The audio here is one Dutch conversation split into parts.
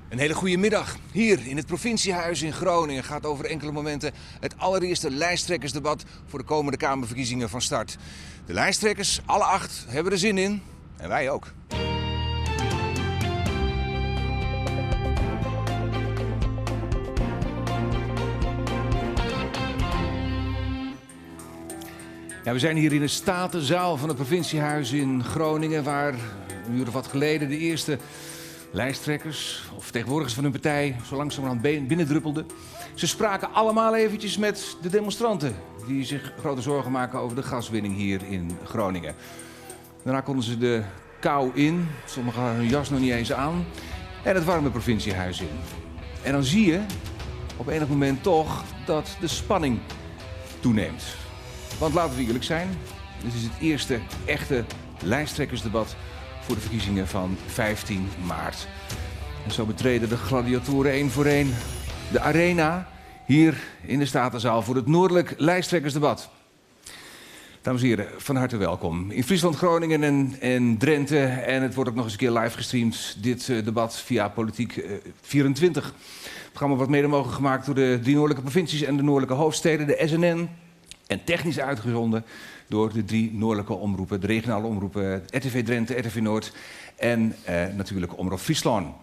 Een hele goede middag. Hier in het provinciehuis in Groningen gaat over enkele momenten het allereerste lijsttrekkersdebat voor de komende Kamerverkiezingen van start. De lijsttrekkers, alle 8, hebben er zin in. En wij ook. Ja, we zijn hier in de Statenzaal van het provinciehuis in Groningen, waar een uur of wat geleden de eerste lijsttrekkers of vertegenwoordigers van hun partij zo langzamerhand binnendruppelden. Ze spraken allemaal eventjes met de demonstranten die zich grote zorgen maken over de gaswinning hier in Groningen. Daarna konden ze de kou in, sommigen hadden hun jas nog niet eens aan, en het warme provinciehuis in. En dan zie je op enig moment toch dat de spanning toeneemt. Want laten we eerlijk zijn, dit is het eerste echte lijsttrekkersdebat voor de verkiezingen van 15 maart. En zo betreden de gladiatoren één voor één de arena hier in de Statenzaal voor het Noordelijk lijsttrekkersdebat. Dames en heren, van harte welkom. In Friesland, Groningen en Drenthe. En het wordt ook nog eens een keer live gestreamd, dit debat via Politiek 24. Het programma wordt mede mogelijk gemaakt door de 3 noordelijke provincies en de noordelijke hoofdsteden, de SNN. En technisch uitgezonden door de 3 noordelijke omroepen, de regionale omroepen, RTV Drenthe, RTV Noord en natuurlijk Omroep Friesland.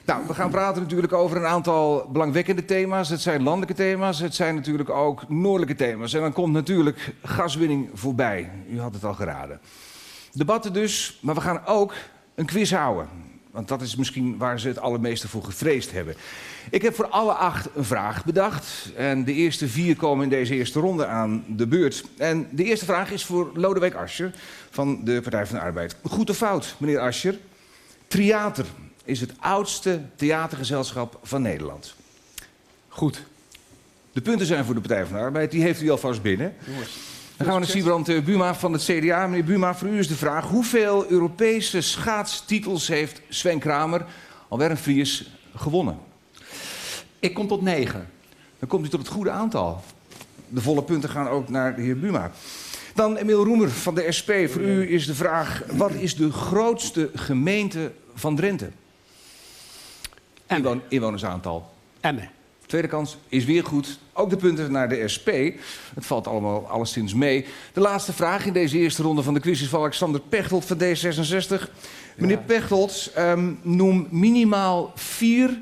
Nou, we gaan praten natuurlijk over een aantal belangwekkende thema's. Het zijn landelijke thema's, het zijn natuurlijk ook noordelijke thema's. En dan komt natuurlijk gaswinning voorbij. U had het al geraden. Debatten dus, maar we gaan ook een quiz houden. Want dat is misschien waar ze het allermeeste voor gevreesd hebben. Ik heb voor alle 8 een vraag bedacht. En de eerste 4 komen in deze eerste ronde aan de beurt. En de eerste vraag is voor Lodewijk Asscher van de Partij van de Arbeid. Goed of fout, meneer Asscher? Triater is het oudste theatergezelschap van Nederland. Goed. De punten zijn voor de Partij van de Arbeid. Die heeft u alvast binnen. Dan gaan we naar Siebrand Buma van het CDA. Meneer Buma, voor u is de vraag: hoeveel Europese schaatstitels heeft Sven Kramer, alweer een Fries, gewonnen? Ik kom tot 9. Dan komt u tot het goede aantal. De volle punten gaan ook naar de heer Buma. Dan Emiel Roemer van de SP. Voor u is de vraag: wat is de grootste gemeente van Drenthe? Inwonersaantal. Emmen. Tweede kans is weer goed. Ook de punten naar de SP. Het valt allemaal alleszins mee. De laatste vraag in deze eerste ronde van de quiz is van Alexander Pechtold van D66. Meneer Pechtold, noem minimaal 4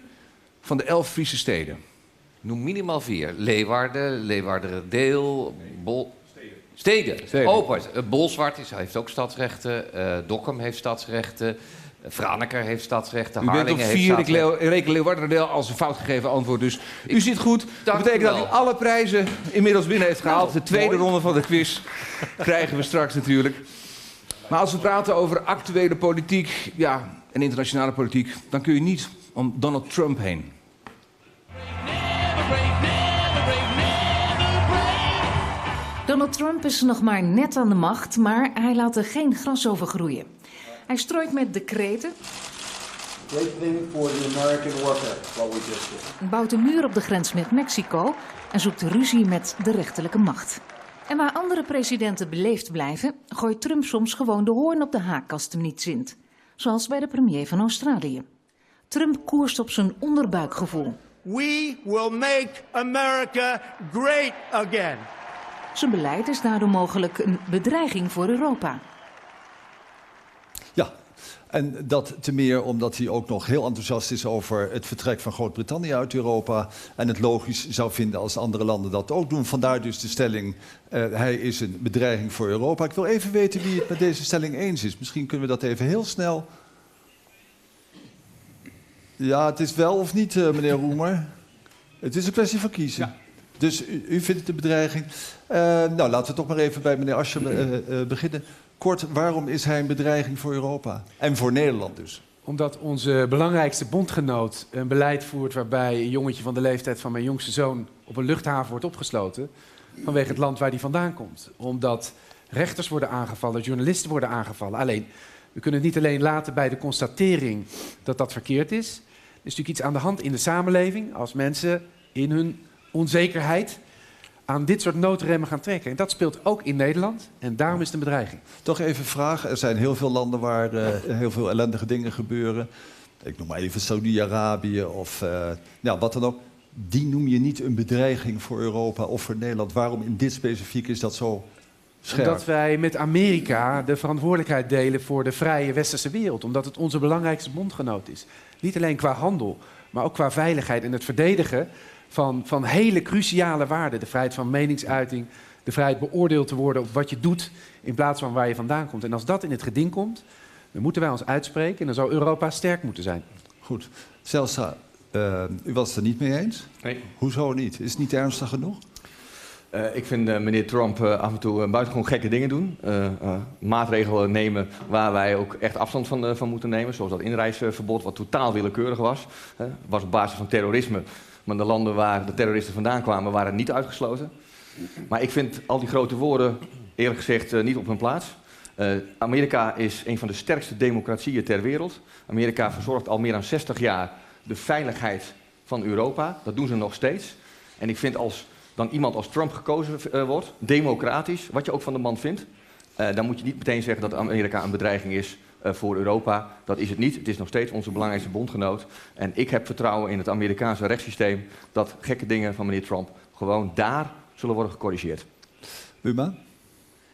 van de 11 Friese steden. Noem minimaal 4. Leeuwarden, Leeuwarden-Deel, Steden. Oh, Bolsward heeft ook stadsrechten. Dokkum heeft stadsrechten. Franeker heeft stadsrechten. Harlingen heeft stadsrechten. Ik reken Leeuwarden als een fout gegeven antwoord. Dus u zit goed. Dat betekent dat u alle prijzen inmiddels binnen heeft gehaald. De tweede ronde van de quiz krijgen we straks natuurlijk. Maar als we praten over actuele politiek, ja, en internationale politiek, dan kun je niet om Donald Trump heen. Donald Trump is nog maar net aan de macht, maar hij laat er geen gras over groeien. Hij strooit met decreten, bouwt een muur op de grens met Mexico en zoekt ruzie met de rechterlijke macht. En waar andere presidenten beleefd blijven, gooit Trump soms gewoon de hoorn op de haak als het hem niet zint. Zoals bij de premier van Australië. Trump koerst op zijn onderbuikgevoel. We will make America great again. Zijn beleid is daardoor mogelijk een bedreiging voor Europa. Ja, en dat te meer omdat hij ook nog heel enthousiast is over het vertrek van Groot-Brittannië uit Europa. En het logisch zou vinden als andere landen dat ook doen. Vandaar dus de stelling, hij is een bedreiging voor Europa. Ik wil even weten wie het met deze stelling eens is. Misschien kunnen we dat even heel snel. Ja, het is wel of niet, meneer Roemer. Het is een kwestie van kiezen. Ja. Dus u vindt het een bedreiging. Nou, laten we toch maar even bij meneer Asscher beginnen. Kort, waarom is hij een bedreiging voor Europa? En voor Nederland dus? Omdat onze belangrijkste bondgenoot een beleid voert waarbij een jongetje van de leeftijd van mijn jongste zoon op een luchthaven wordt opgesloten vanwege het land waar hij vandaan komt. Omdat rechters worden aangevallen, journalisten worden aangevallen. Alleen, we kunnen het niet alleen laten bij de constatering dat dat verkeerd is. Er is natuurlijk iets aan de hand in de samenleving als mensen in hun onzekerheid aan dit soort noodremmen gaan trekken. En dat speelt ook in Nederland en daarom is het een bedreiging. Toch even een vraag. Er zijn heel veel landen waar heel veel ellendige dingen gebeuren. ik noem maar even Saudi-Arabië of wat dan ook, die noem je niet een bedreiging voor Europa of voor Nederland. Waarom in dit specifiek is dat zo scherp? Omdat wij met Amerika de verantwoordelijkheid delen voor de vrije westerse wereld. Omdat het onze belangrijkste bondgenoot is. Niet alleen qua handel, maar ook qua veiligheid en het verdedigen van hele cruciale waarden. De vrijheid van meningsuiting, de vrijheid beoordeeld te worden op wat je doet in plaats van waar je vandaan komt. En als dat in het geding komt, dan moeten wij ons uitspreken en dan zou Europa sterk moeten zijn. Goed. Zijlstra, u was het er niet mee eens? Nee. Hoezo niet? Is het niet ernstig genoeg? Ik vind meneer Trump af en toe buitengewoon gekke dingen doen. Maatregelen nemen waar wij ook echt afstand van moeten nemen. Zoals dat inreisverbod, wat totaal willekeurig was. Was op basis van terrorisme. Maar de landen waar de terroristen vandaan kwamen, waren niet uitgesloten. Maar ik vind al die grote woorden, eerlijk gezegd, niet op hun plaats. Amerika is een van de sterkste democratieën ter wereld. Amerika verzorgt al meer dan 60 jaar de veiligheid van Europa. Dat doen ze nog steeds. En ik vind als dan iemand als Trump gekozen wordt, democratisch, wat je ook van de man vindt, dan moet je niet meteen zeggen dat Amerika een bedreiging is voor Europa. Dat is het niet. Het is nog steeds onze belangrijkste bondgenoot. En ik heb vertrouwen in het Amerikaanse rechtssysteem dat gekke dingen van meneer Trump gewoon daar zullen worden gecorrigeerd. Buma?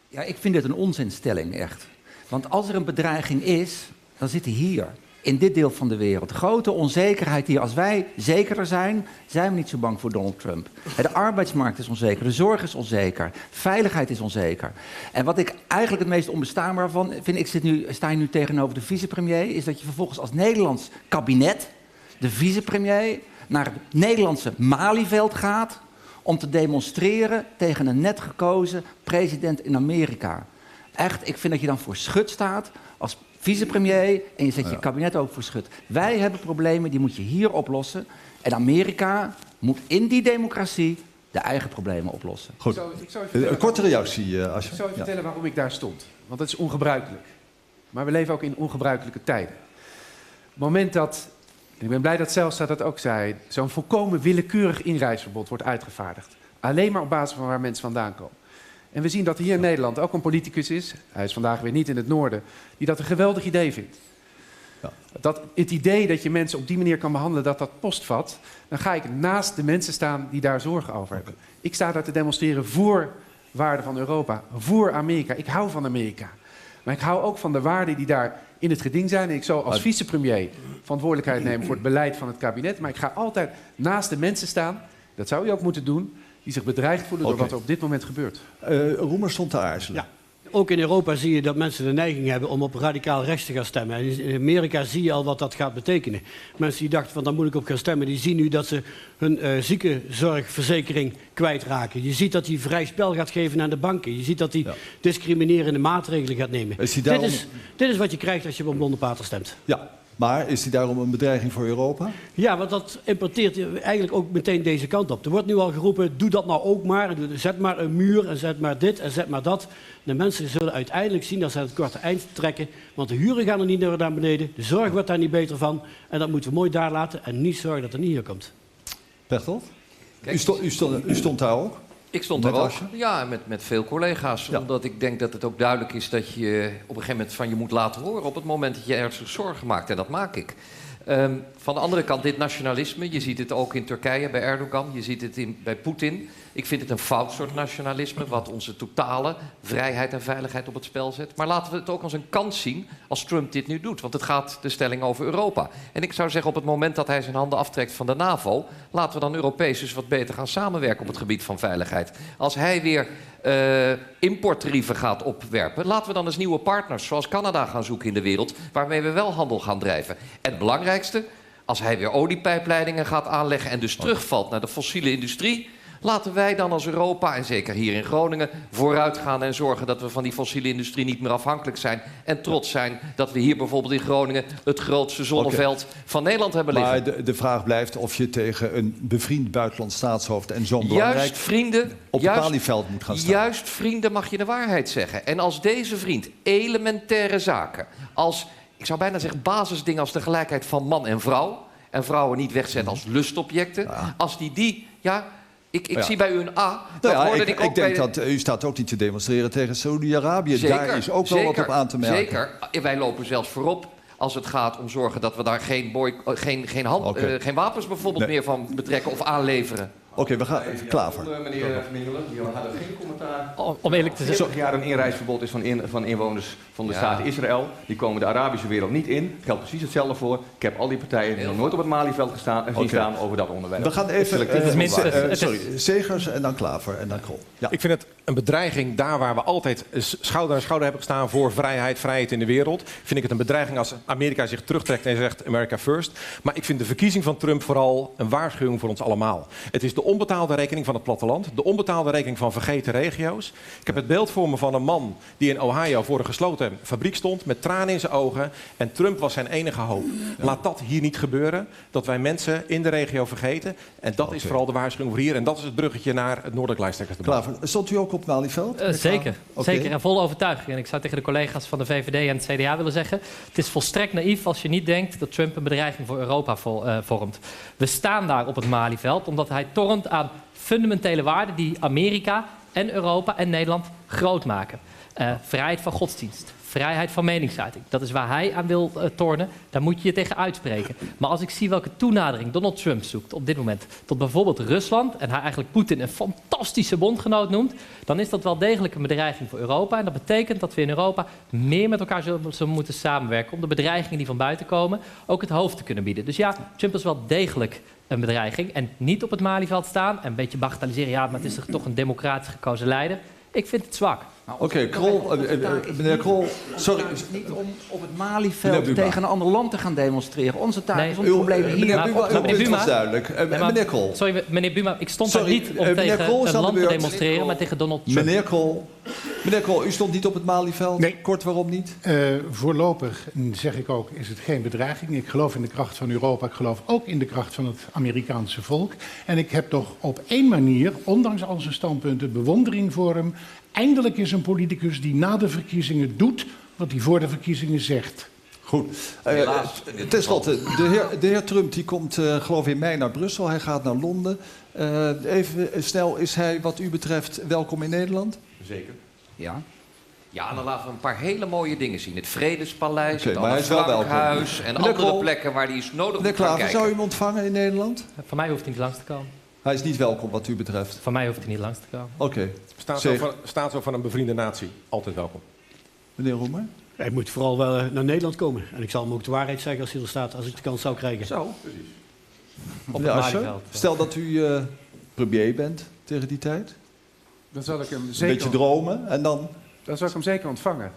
Ja, ik vind dit een onzinstelling, echt. Want als er een bedreiging is, dan zit hij hier. In dit deel van de wereld. Grote onzekerheid hier. Als wij zekerder zijn, zijn we niet zo bang voor Donald Trump. De arbeidsmarkt is onzeker, de zorg is onzeker, veiligheid is onzeker. En wat ik eigenlijk het meest onbestaanbaar van vind, sta je nu tegenover de vicepremier, is dat je vervolgens als Nederlands kabinet, de vicepremier, naar het Nederlandse Malieveld gaat om te demonstreren tegen een net gekozen president in Amerika. Echt, ik vind dat je dan voor schut staat als vicepremier en je zet je kabinet ook voor schut. Wij hebben problemen, die moet je hier oplossen. En Amerika moet in die democratie de eigen problemen oplossen. Goed. Ik zou je Een korte reactie, Asje. Ik zou je vertellen waarom ik daar stond. Want dat is ongebruikelijk. Maar we leven ook in ongebruikelijke tijden. Op het moment dat, en ik ben blij dat Zijlstra dat ook zei, zo'n volkomen willekeurig inreisverbod wordt uitgevaardigd. Alleen maar op basis van waar mensen vandaan komen. En we zien dat hier in Nederland ook een politicus is, hij is vandaag weer niet in het noorden, die dat een geweldig idee vindt. Ja. Dat het idee dat je mensen op die manier kan behandelen, dat postvat, dan ga ik naast de mensen staan die daar zorgen over hebben. Ik sta daar te demonstreren voor waarden van Europa, voor Amerika. Ik hou van Amerika. Maar ik hou ook van de waarden die daar in het geding zijn. En ik zal als vicepremier verantwoordelijkheid nemen voor het beleid van het kabinet. Maar ik ga altijd naast de mensen staan, dat zou u ook moeten doen, die zich bedreigd voelen door wat er op dit moment gebeurt. Roemer stond te aarzelen. Ja. Ook in Europa zie je dat mensen de neiging hebben om op radicaal rechts te gaan stemmen. En in Amerika zie je al wat dat gaat betekenen. Mensen die dachten van daar moet ik op gaan stemmen, die zien nu dat ze hun ziekenzorgverzekering kwijtraken. Je ziet dat hij vrij spel gaat geven aan de banken. Je ziet dat hij discriminerende maatregelen gaat nemen. Dit is wat je krijgt als je op een blonde pater stemt. Ja. Maar is die daarom een bedreiging voor Europa? Ja, want dat importeert eigenlijk ook meteen deze kant op. Er wordt nu al geroepen, doe dat nou ook maar. Zet maar een muur en zet maar dit en zet maar dat. De mensen zullen uiteindelijk zien dat ze het korte eind trekken. Want de huren gaan er niet naar beneden. De zorg wordt daar niet beter van. En dat moeten we mooi daar laten en niet zorgen dat er niet hier komt. Pechtold? U stond daar ook? Ik stond daar ook, ja, met veel collega's. Ja. Omdat ik denk dat het ook duidelijk is dat je op een gegeven moment van je moet laten horen op het moment dat je ernstig zorgen maakt. En dat maak ik. Van de andere kant, dit nationalisme, je ziet het ook in Turkije bij Erdogan, je ziet het bij Poetin. Ik vind het een fout soort nationalisme, wat onze totale vrijheid en veiligheid op het spel zet. Maar laten we het ook als een kans zien als Trump dit nu doet. Want het gaat de stelling over Europa. En ik zou zeggen, op het moment dat hij zijn handen aftrekt van de NAVO, laten we dan Europees dus wat beter gaan samenwerken op het gebied van veiligheid. Als hij weer importtarieven gaat opwerpen, laten we dan eens nieuwe partners zoals Canada gaan zoeken in de wereld, waarmee we wel handel gaan drijven. En het belangrijkste, als hij weer oliepijpleidingen gaat aanleggen en dus terugvalt naar de fossiele industrie, laten wij dan als Europa, en zeker hier in Groningen, vooruit gaan en zorgen dat we van die fossiele industrie niet meer afhankelijk zijn. En trots zijn dat we hier bijvoorbeeld in Groningen het grootste zonneveld van Nederland hebben liggen. Maar de vraag blijft of je tegen een bevriend buitenlands staatshoofd en zo'n belangrijk op het Malieveld moet gaan staan. Juist vrienden mag je de waarheid zeggen. En als deze vriend elementaire zaken, als, ik zou bijna zeggen basisdingen als de gelijkheid van man en vrouw, en vrouwen niet wegzetten als lustobjecten, als ik zie bij u een A. Ik denk dat u staat ook niet te demonstreren tegen Saudi-Arabië. Daar is ook wel wat op aan te merken. Zeker. Wij lopen zelfs voorop als het gaat om zorgen dat we daar geen wapens bijvoorbeeld meer van betrekken of aanleveren. Oké, we gaan even Klaver. Meneer Vermeulen, die hadden geen commentaar. Om eerlijk te zeggen... Vorig jaar een inreisverbod is van inwoners van de staat Israël. Die komen de Arabische wereld niet in. Geldt precies hetzelfde voor. Ik heb al die partijen nog nooit op het Malieveld zien staan over dat onderwerp. We gaan even... Segers en dan Klaver en dan Krol. Ja. Ik vind het een bedreiging daar waar we altijd schouder aan schouder hebben gestaan voor vrijheid in de wereld. Vind ik het een bedreiging als Amerika zich terugtrekt en zegt America first. Maar ik vind de verkiezing van Trump vooral een waarschuwing voor ons allemaal. Het is de onbetaalde rekening van het platteland, de onbetaalde rekening van vergeten regio's. Ik heb het beeld voor me van een man die in Ohio voor een gesloten fabriek stond met tranen in zijn ogen en Trump was zijn enige hoop. Laat dat hier niet gebeuren, dat wij mensen in de regio vergeten. En dat is vooral de waarschuwing voor hier en dat is het bruggetje naar het noordelijk lijsttrekkersdebat. Klaver, stond u ook op Malieveld? Zeker, zeker en vol overtuiging. En ik zou tegen de collega's van de VVD en het CDA willen zeggen, het is volstrekt naïef als je niet denkt dat Trump een bedreiging voor Europa vormt. We staan daar op het Malieveld omdat hij tornt aan fundamentele waarden die Amerika en Europa en Nederland groot maken. Vrijheid van godsdienst, vrijheid van meningsuiting. Dat is waar hij aan wil tornen. Daar moet je je tegen uitspreken. Maar als ik zie welke toenadering Donald Trump zoekt op dit moment tot bijvoorbeeld Rusland en hij eigenlijk Poetin een fantastische bondgenoot noemt, dan is dat wel degelijk een bedreiging voor Europa. En dat betekent dat we in Europa meer met elkaar zullen moeten samenwerken om de bedreigingen die van buiten komen ook het hoofd te kunnen bieden. Dus ja, Trump is wel degelijk een bedreiging en niet op het Malieveld staan en een beetje bagatelliseren. Ja, maar het is toch een democratisch gekozen leider. Ik vind het zwak. Oké, Krol, meneer Krol, sorry. Het is niet om op het Malieveld tegen een ander land te gaan demonstreren. Onze taak is om problemen hier... Meneer Buma, duidelijk. Meneer Krol. Sorry, meneer Buma, ik stond daar niet om tegen een land te demonstreren, maar tegen Donald Trump. Meneer Krol, u stond niet op het Malieveld. Nee. Kort, waarom niet? Voorlopig, zeg ik ook, is het geen bedreiging. Ik geloof in de kracht van Europa. Ik geloof ook in de kracht van het Amerikaanse volk. En ik heb toch op één manier, ondanks al zijn standpunten, bewondering voor hem. Eindelijk is een politicus die na de verkiezingen doet wat hij voor de verkiezingen zegt. Goed. Ten slotte, de heer Trump die komt geloof ik in mei naar Brussel. Hij gaat naar Londen. Even snel, is hij wat u betreft welkom in Nederland? Zeker. Ja. Ja, dan laten we een paar hele mooie dingen zien. Het Vredespaleis, het Anne Frankhuis en andere plekken waar hij is nodig moet gaan kijken. Zou u hem ontvangen in Nederland? Van mij hoeft hij niet langs te komen. Hij is niet welkom wat u betreft? Van mij hoeft hij niet langs te komen. Oké. Staat zo van een bevriende natie. Altijd welkom. Meneer Roemer? Hij moet vooral wel naar Nederland komen. En ik zal hem ook de waarheid zeggen als hij er staat, als ik de kans zou krijgen. Zo, precies. Op het Malieveld. Stel dat u premier bent tegen die tijd. Dan zal ik hem zeker... Een beetje dromen en dan... Dan zal ik hem zeker ontvangen.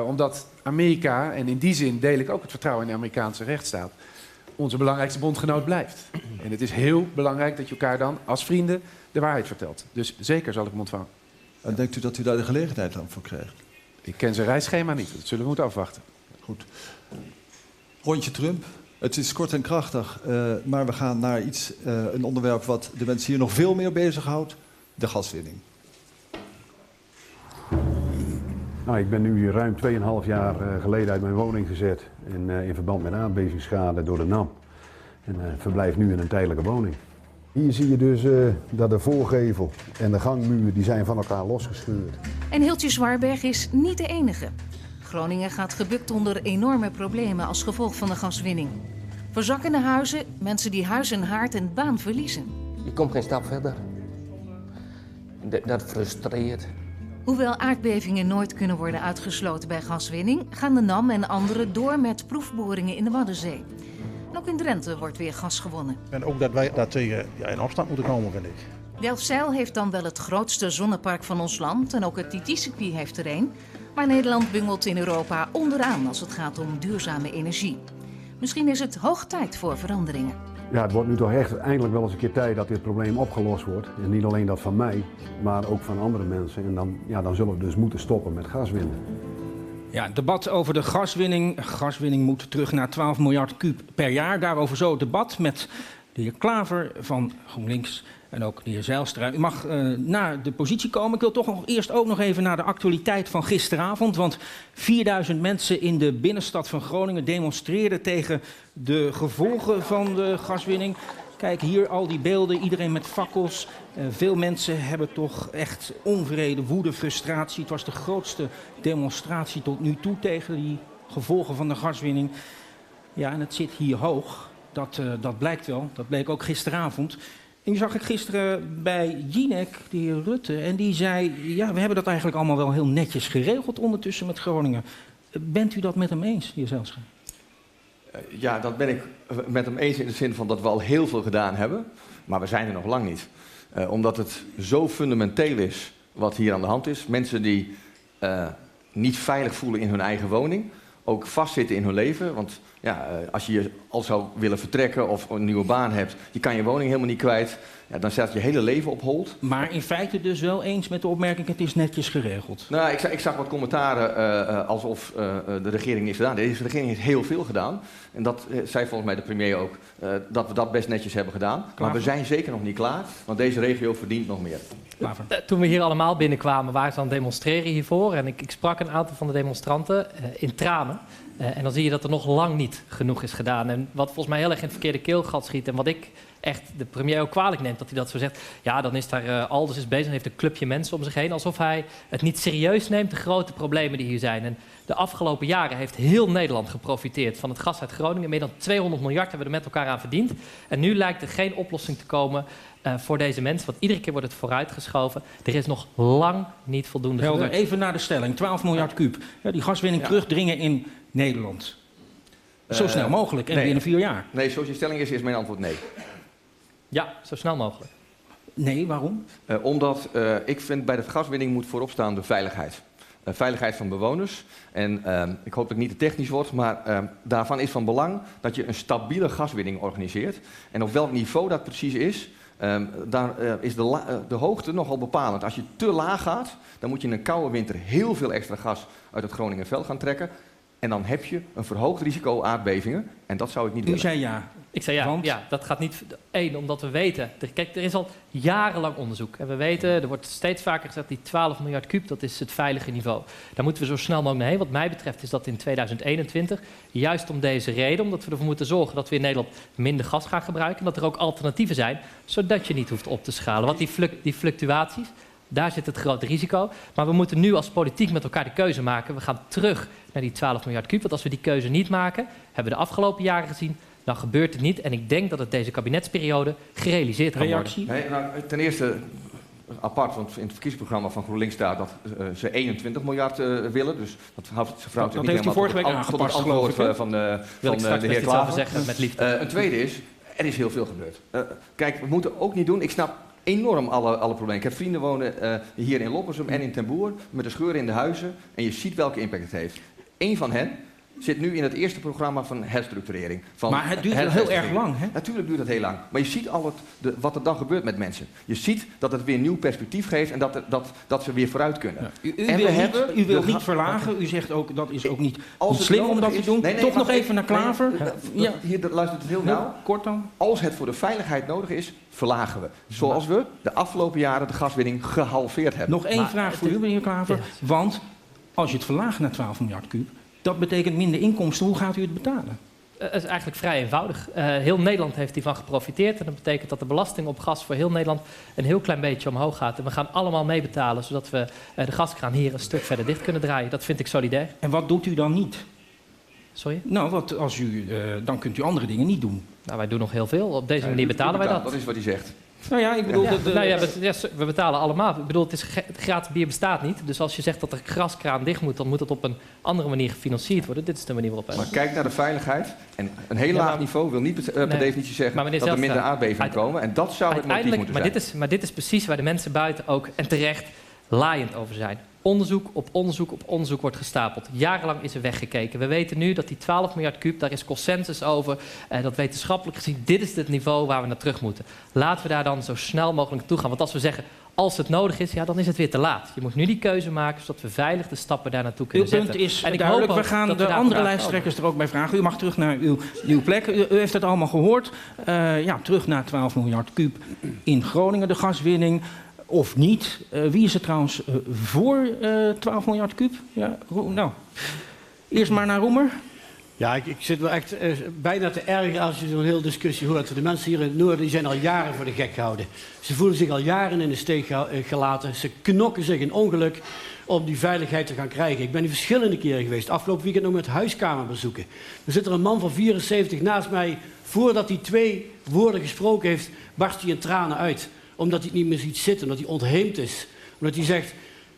Omdat Amerika, en in die zin deel ik ook het vertrouwen in de Amerikaanse rechtsstaat, onze belangrijkste bondgenoot blijft. En het is heel belangrijk dat je elkaar dan als vrienden de waarheid vertelt. Dus zeker zal ik hem ontvangen. En denkt u dat u daar de gelegenheid dan voor krijgt? Ik ken zijn reisschema niet. Dat zullen we moeten afwachten. Goed. Rondje Trump. Het is kort en krachtig, maar we gaan naar een onderwerp wat de mensen hier nog veel meer bezighoudt. De gaswinning. Nou, ik ben nu ruim 2,5 jaar geleden uit mijn woning gezet in verband met aardbevingsschade door de NAM. En verblijf nu in een tijdelijke woning. Hier zie je dus dat de voorgevel en de gangmuur die zijn van elkaar losgescheurd. En Hiltje Zwaarberg is niet de enige. Groningen gaat gebukt onder enorme problemen als gevolg van de gaswinning. Verzakkende huizen, mensen die huis en haard en baan verliezen. Je komt geen stap verder. Dat frustreert. Hoewel aardbevingen nooit kunnen worden uitgesloten bij gaswinning, gaan de NAM en anderen door met proefboringen in de Waddenzee. En ook in Drenthe wordt weer gas gewonnen. En ook dat wij daartegen in opstand moeten komen, vind ik. Delfzijl heeft dan wel het grootste zonnepark van ons land en ook het TT-circuit heeft er een. Maar Nederland bungelt in Europa onderaan als het gaat om duurzame energie. Misschien is het hoog tijd voor veranderingen. Ja, het wordt nu toch echt eindelijk wel eens een keer tijd dat dit probleem opgelost wordt. En niet alleen dat van mij, maar ook van andere mensen. En dan zullen we dus moeten stoppen met gaswinnen. Ja, het debat over de gaswinning. Gaswinning moet terug naar 12 miljard kuub per jaar. Daarover zo het debat met de heer Klaver van GroenLinks en ook de heer Zijlstra. U mag naar de positie komen. Ik wil toch eerst ook nog even naar de actualiteit van gisteravond. Want 4000 mensen in de binnenstad van Groningen demonstreerden tegen de gevolgen van de gaswinning. Kijk, hier al die beelden, iedereen met fakkels. Veel mensen hebben toch echt onvrede, woede, frustratie. Het was de grootste demonstratie tot nu toe tegen die gevolgen van de gaswinning. Ja, en het zit hier hoog. Dat blijkt wel. Dat bleek ook gisteravond. En die zag ik gisteren bij Jinek, de heer Rutte. En die zei, ja, we hebben dat eigenlijk allemaal wel heel netjes geregeld ondertussen met Groningen. Bent u dat met hem eens, heer Zijlstra? Ja, dat ben ik met hem eens in de zin van dat we al heel veel gedaan hebben. Maar we zijn er nog lang niet. Omdat het zo fundamenteel is wat hier aan de hand is. Mensen die niet veilig voelen in hun eigen woning. Ook vastzitten in hun leven. Want ja, als je al zou willen vertrekken of een nieuwe baan hebt, je kan je woning helemaal niet kwijt. Ja, dan zet je hele leven op hold. Maar in feite dus wel eens met de opmerking, het is netjes geregeld. Nou, ik zag wat commentaren alsof de regering niets gedaan. Deze regering heeft heel veel gedaan. En dat zei volgens mij de premier ook, dat we dat best netjes hebben gedaan. Maar we zijn zeker nog niet klaar, want deze regio verdient nog meer. Toen we hier allemaal binnenkwamen, waren ze aan het demonstreren hiervoor. En ik sprak een aantal van de demonstranten in tranen. En dan zie je dat er nog lang niet genoeg is gedaan. En wat volgens mij heel erg in het verkeerde keelgat schiet... en wat ik echt de premier ook kwalijk neemt, dat hij dat zo zegt... ja, dan is daar Alders is bezig en heeft een clubje mensen om zich heen... alsof hij het niet serieus neemt, de grote problemen die hier zijn. En de afgelopen jaren heeft heel Nederland geprofiteerd van het gas uit Groningen. Meer dan 200 miljard hebben we er met elkaar aan verdiend. En nu lijkt er geen oplossing te komen... voor deze mensen, want iedere keer wordt het vooruitgeschoven. Er is nog lang niet voldoende gebeurd. Even naar de stelling, 12 miljard kuub. Ja, die gaswinning terugdringen in Nederland. Zo snel mogelijk en binnen 4 jaar. Nee, zoals je stelling is mijn antwoord nee. Ja, zo snel mogelijk. Nee, waarom? Omdat ik vind bij de gaswinning moet voorop staan de veiligheid. Veiligheid van bewoners. En ik hoop dat ik niet te technisch word, maar daarvan is van belang dat je een stabiele gaswinning organiseert. En op welk niveau dat precies is... daar is de hoogte nogal bepalend. Als je te laag gaat, dan moet je in een koude winter heel veel extra gas uit het Groningerveld gaan trekken. En dan heb je een verhoogd risico aardbevingen. En dat zou ik niet willen. U zei ja. Ik zei ja, Want? ja, dat gaat niet... Eén, omdat we weten... Kijk, er is al jarenlang onderzoek. En we weten, er wordt steeds vaker gezegd... die 12 miljard kuub, dat is het veilige niveau. Daar moeten we zo snel mogelijk mee heen. Wat mij betreft is dat in 2021... juist om deze reden, omdat we ervoor moeten zorgen... dat we in Nederland minder gas gaan gebruiken... en dat er ook alternatieven zijn... zodat je niet hoeft op te schalen. Want die fluctuaties... Daar zit het grote risico. Maar we moeten nu als politiek met elkaar de keuze maken. We gaan terug naar die 12 miljard kuub. Want als we die keuze niet maken, hebben we de afgelopen jaren gezien... dan gebeurt het niet. En ik denk dat het deze kabinetsperiode gerealiseerd kan worden. Nee, nou, ten eerste apart, want in het verkiezingsprogramma van GroenLinks staat... dat ze 21 miljard willen. Dus dat verhoudt zich niet heeft u vorige week aangepast, geloof ik. Van de heer Klaver. Zeggen met liefde. Een tweede is, er is heel veel gebeurd. Kijk, we moeten ook niet doen... Ik snap enorm alle problemen. Ik heb vrienden wonen hier in Loppersum en in Ten Boer... met een scheur in de huizen. En je ziet welke impact het heeft. Eén van hen zit nu in het eerste programma van herstructurering. Maar het duurt wel heel erg lang, hè? Natuurlijk duurt het heel lang. Maar je ziet al wat er dan gebeurt met mensen. Je ziet dat het weer een nieuw perspectief geeft... en dat ze weer vooruit kunnen. Ja. U wil niet verlagen. U zegt ook, dat is ook niet slim om dat te doen. Toch nog even naar Klaver. Hier luistert het heel nauw. Kort dan. Als het voor de veiligheid nodig is, verlagen we. Zoals we de afgelopen jaren de gaswinning gehalveerd hebben. Nog één vraag voor u, meneer Klaver. Want als je het verlaagt naar 12 miljard kuub... dat betekent minder inkomsten. Hoe gaat u het betalen? Het is eigenlijk vrij eenvoudig. Heel Nederland heeft hiervan geprofiteerd. En dat betekent dat de belasting op gas voor heel Nederland een heel klein beetje omhoog gaat. En we gaan allemaal meebetalen, zodat we de gaskraan hier een stuk verder dicht kunnen draaien. Dat vind ik solidair. En wat doet u dan niet? Sorry? Nou, dan kunt u andere dingen niet doen. Nou, wij doen nog heel veel. Op deze manier betalen wij dat. Dat is wat hij zegt. Nou ja, ik bedoel... we betalen allemaal. Ik bedoel, gratis bier bestaat niet. Dus als je zegt dat de graskraan dicht moet... dan moet dat op een andere manier gefinancierd worden. Dit is de manier waarop... Maar kijk naar de veiligheid. En een heel laag niveau wil niet per definitie zeggen... dat er minder aardbevingen komen. En dat zou het motief moeten zijn. Maar dit is precies waar de mensen buiten ook... en terecht laaiend over zijn. Onderzoek op onderzoek op onderzoek wordt gestapeld. Jarenlang is er weggekeken. We weten nu dat die 12 miljard kuub, daar is consensus over. Dat wetenschappelijk gezien, dit is het niveau waar we naar terug moeten. Laten we daar dan zo snel mogelijk naartoe gaan. Want als we zeggen, als het nodig is, ja, dan is het weer te laat. Je moet nu die keuze maken, zodat we veilig de stappen daar naartoe kunnen zetten. Uw punt is duidelijk. We gaan de andere lijsttrekkers er ook bij vragen. U mag terug naar uw plek. U heeft het allemaal gehoord. Terug naar 12 miljard kuub in Groningen, de gaswinning. Of niet. Wie is er trouwens voor 12 miljard kuub? Ja, nou, eerst maar naar Roemer. Ja, ik zit wel echt bijna te erger als je zo'n hele discussie hoort. De mensen hier in het noorden die zijn al jaren voor de gek gehouden. Ze voelen zich al jaren in de steek gelaten. Ze knokken zich in ongeluk om die veiligheid te gaan krijgen. Ik ben hier verschillende keren geweest. Afgelopen weekend nog met huiskamerbezoeken. Er zit er een man van 74 naast mij. Voordat hij 2 woorden gesproken heeft, barst hij in tranen uit. Omdat hij het niet meer ziet zitten, omdat hij ontheemd is. Omdat hij zegt,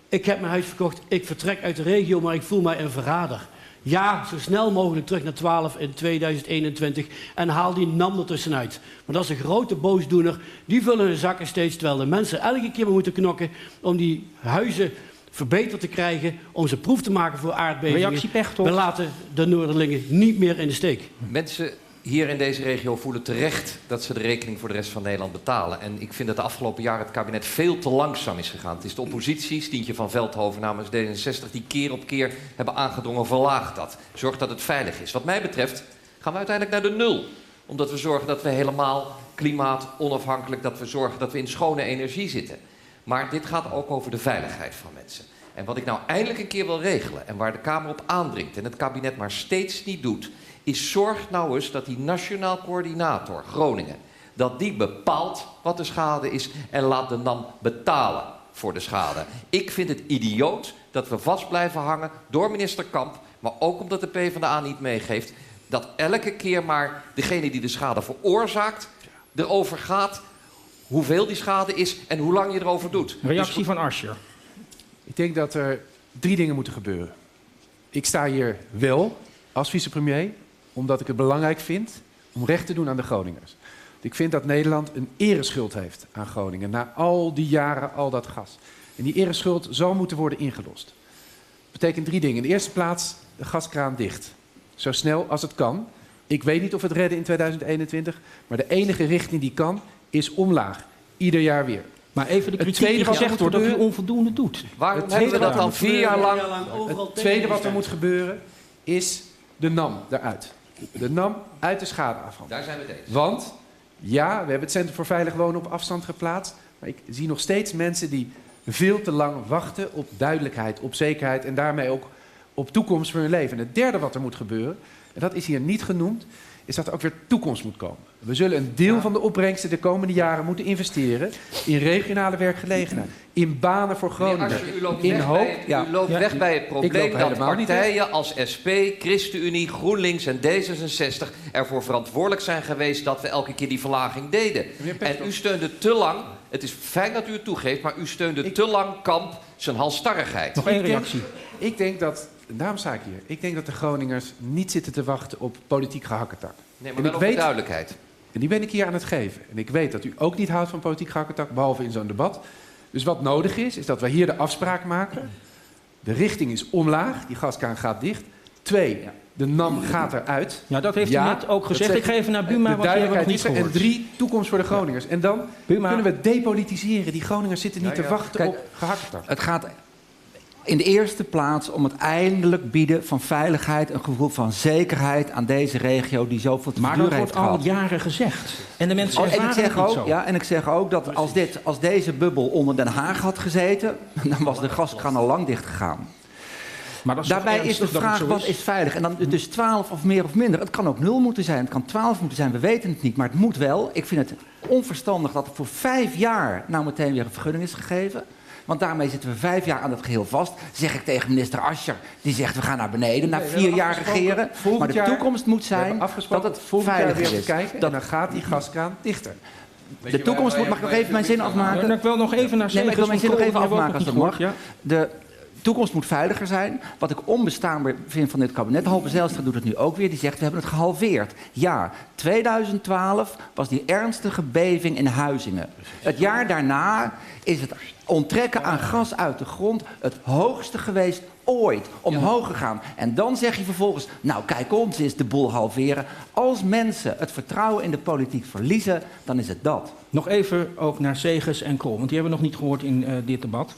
ik heb mijn huis verkocht, ik vertrek uit de regio, maar ik voel mij een verrader. Ja, zo snel mogelijk terug naar 12 in 2021 en haal die NAM ertussenuit. Maar dat is een grote boosdoener. Die vullen hun zakken steeds, terwijl de mensen elke keer maar moeten knokken om die huizen verbeterd te krijgen, om ze proef te maken voor aardbevingen. Reactie Pechtold. We laten de Noorderlingen niet meer in de steek. Mensen hier in deze regio voelen terecht dat ze de rekening voor de rest van Nederland betalen. En ik vind dat de afgelopen jaren het kabinet veel te langzaam is gegaan. Het is de oppositie, Stientje van Veldhoven namens D66, die keer op keer hebben aangedrongen, verlaag dat. Zorg dat het veilig is. Wat mij betreft gaan we uiteindelijk naar de 0. Omdat we zorgen dat we helemaal klimaat onafhankelijk, dat we zorgen dat we in schone energie zitten. Maar dit gaat ook over de veiligheid van mensen. En wat ik nou eindelijk een keer wil regelen en waar de Kamer op aandringt en het kabinet maar steeds niet doet, is zorg nou eens dat die Nationaal Coördinator Groningen, dat die bepaalt wat de schade is en laat de NAM betalen voor de schade. Ik vind het idioot dat we vast blijven hangen door minister Kamp, maar ook omdat de PvdA niet meegeeft, dat elke keer maar degene die de schade veroorzaakt erover gaat hoeveel die schade is en hoe lang je erover doet. Reactie van Asscher. Ik denk dat er 3 dingen moeten gebeuren. Ik sta hier wel als vicepremier, omdat ik het belangrijk vind om recht te doen aan de Groningers. Ik vind dat Nederland een ereschuld heeft aan Groningen, na al die jaren, al dat gas. En die ereschuld zal moeten worden ingelost. Dat betekent 3 dingen. In de eerste plaats de gaskraan dicht. Zo snel als het kan. Ik weet niet of we het redden in 2021, maar de enige richting die kan is omlaag. Ieder jaar weer. Maar even de kritiek die gezegd wordt dat u onvoldoende doet. Waarom hebben we dat dan 4 jaar lang? Het tweede wat er moet gebeuren is de NAM eruit. De NAM uit de schadeafval. Daar zijn we het eens. Want, ja, we hebben het Centrum voor Veilig Wonen op afstand geplaatst. Maar ik zie nog steeds mensen die veel te lang wachten op duidelijkheid, op zekerheid en daarmee ook op toekomst voor hun leven. En het derde wat er moet gebeuren, en dat is hier niet genoemd, is dat er ook weer toekomst moet komen. We zullen een deel van de opbrengsten de komende jaren moeten investeren in regionale werkgelegenheid, in banen voor Groningen. Asscher, u loopt weg bij het probleem dat partijen als SP, ChristenUnie, GroenLinks en D66 ervoor verantwoordelijk zijn geweest dat we elke keer die verlaging deden. En u steunde te lang, het is fijn dat u het toegeeft, maar u steunde te lang Kamp zijn halsstarrigheid. Nog één reactie. Ik denk dat, daarom sta ik hier, ik denk dat de Groningers niet zitten te wachten op politiek gehakketak. Nee, maar wel over duidelijkheid. En die ben ik hier aan het geven. En ik weet dat u ook niet houdt van politiek gehakketak, behalve in zo'n debat. Dus wat nodig is dat wij hier de afspraak maken. De richting is omlaag, die gaskraan gaat dicht. 2, de NAM gaat eruit. Ja, dat heeft u net ook gezegd. Ik ga even naar Buma, want die hebben we nog niet gehoord. En 3, toekomst voor de Groningers. En dan kunnen we depolitiseren. Die Groningers zitten niet te wachten op gehakketak. Het gaat in de eerste plaats om het eindelijk bieden van veiligheid, een gevoel van zekerheid aan deze regio die zoveel te verduren heeft gehad. Maar dat wordt al jaren gezegd. En de mensen en ik zeg ook, ook, ja, en ik zeg ook dat als deze bubbel onder Den Haag had gezeten, dan was de gaskraan al lang dicht gegaan. Maar dat is daarbij is de vraag, wat is veilig? En dan dus 12 of meer of minder. Het kan ook 0 moeten zijn, het kan 12 moeten zijn, we weten het niet. Maar het moet wel. Ik vind het onverstandig dat er voor 5 jaar nou meteen weer een vergunning is gegeven. Want daarmee zitten we 5 jaar aan het geheel vast. Zeg ik tegen minister Asscher, die zegt we gaan naar beneden, na 4 jaar regeren. Maar de toekomst moet zijn dat het veiliger is. Kijken, en dan gaat die gaskraan dichter. De toekomst moet, mag ik nog even mijn zin afmaken? Ja, ik wil nog even naar ik wil mijn zin nog even afmaken als dat mag. De toekomst moet veiliger zijn. Wat ik onbestaanbaar vind van dit kabinet, Halbe Zijlstra doet het nu ook weer, die zegt we hebben het gehalveerd. Ja, 2012 was die ernstige beving in Huizingen. Het jaar daarna is het onttrekken aan gas uit de grond het hoogste geweest ooit, omhoog gegaan. En dan zeg je vervolgens, nou kijk ons is de boel halveren. Als mensen het vertrouwen in de politiek verliezen, dan is het dat. Nog even ook naar Segers en Krol, want die hebben we nog niet gehoord in dit debat.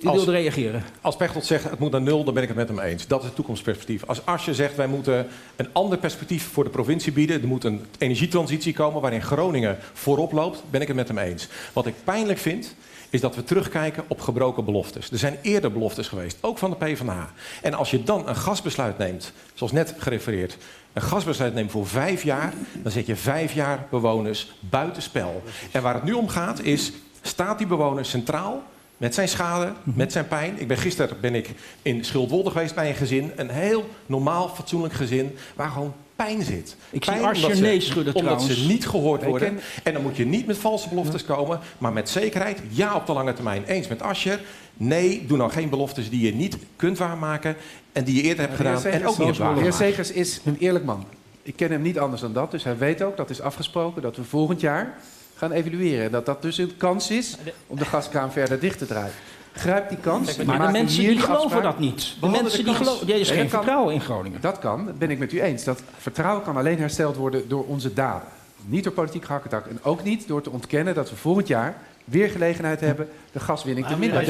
U wilde reageren. Als Pechtold zegt het moet naar 0, dan ben ik het met hem eens. Dat is het toekomstperspectief. Als Asscher zegt wij moeten een ander perspectief voor de provincie bieden. Er moet een energietransitie komen waarin Groningen voorop loopt. Ben ik het met hem eens. Wat ik pijnlijk vind is dat we terugkijken op gebroken beloftes. Er zijn eerder beloftes geweest, ook van de PvdA. En als je dan een gasbesluit neemt, zoals net gerefereerd, een gasbesluit neemt voor 5 jaar, dan zet je 5 jaar bewoners buitenspel. En waar het nu om gaat is, staat die bewoner centraal met zijn schade, met zijn pijn. Gisteren ben ik in Schildwolde geweest bij een gezin, een heel normaal, fatsoenlijk gezin, waar gewoon pijn zit. Ik pijn zie Asscher nee schudden omdat trouwens. ze niet gehoord worden. En dan moet je niet met valse beloftes komen, maar met zekerheid ja op de lange termijn. Eens met Asscher. Nee, doe nou geen beloftes die je niet kunt waarmaken en die je eerder hebt gedaan en ook niet hebt De heer waargemaakt. Segers is een eerlijk man. Ik ken hem niet anders dan dat, dus hij weet ook, dat is afgesproken, dat we volgend jaar gaan evalueren. En dat dus een kans is om de gaskraan verder dicht te draaien. Grijp die kans. Maar de mensen die geloven dat niet. De mensen die geloven... Er is geen vertrouwen in Groningen. Dat kan, dat ben ik met u eens. Dat vertrouwen kan alleen hersteld worden door onze daden. Niet door politiek gehakketak. En ook niet door te ontkennen dat we volgend jaar weer gelegenheid hebben de gaswinning te minderen.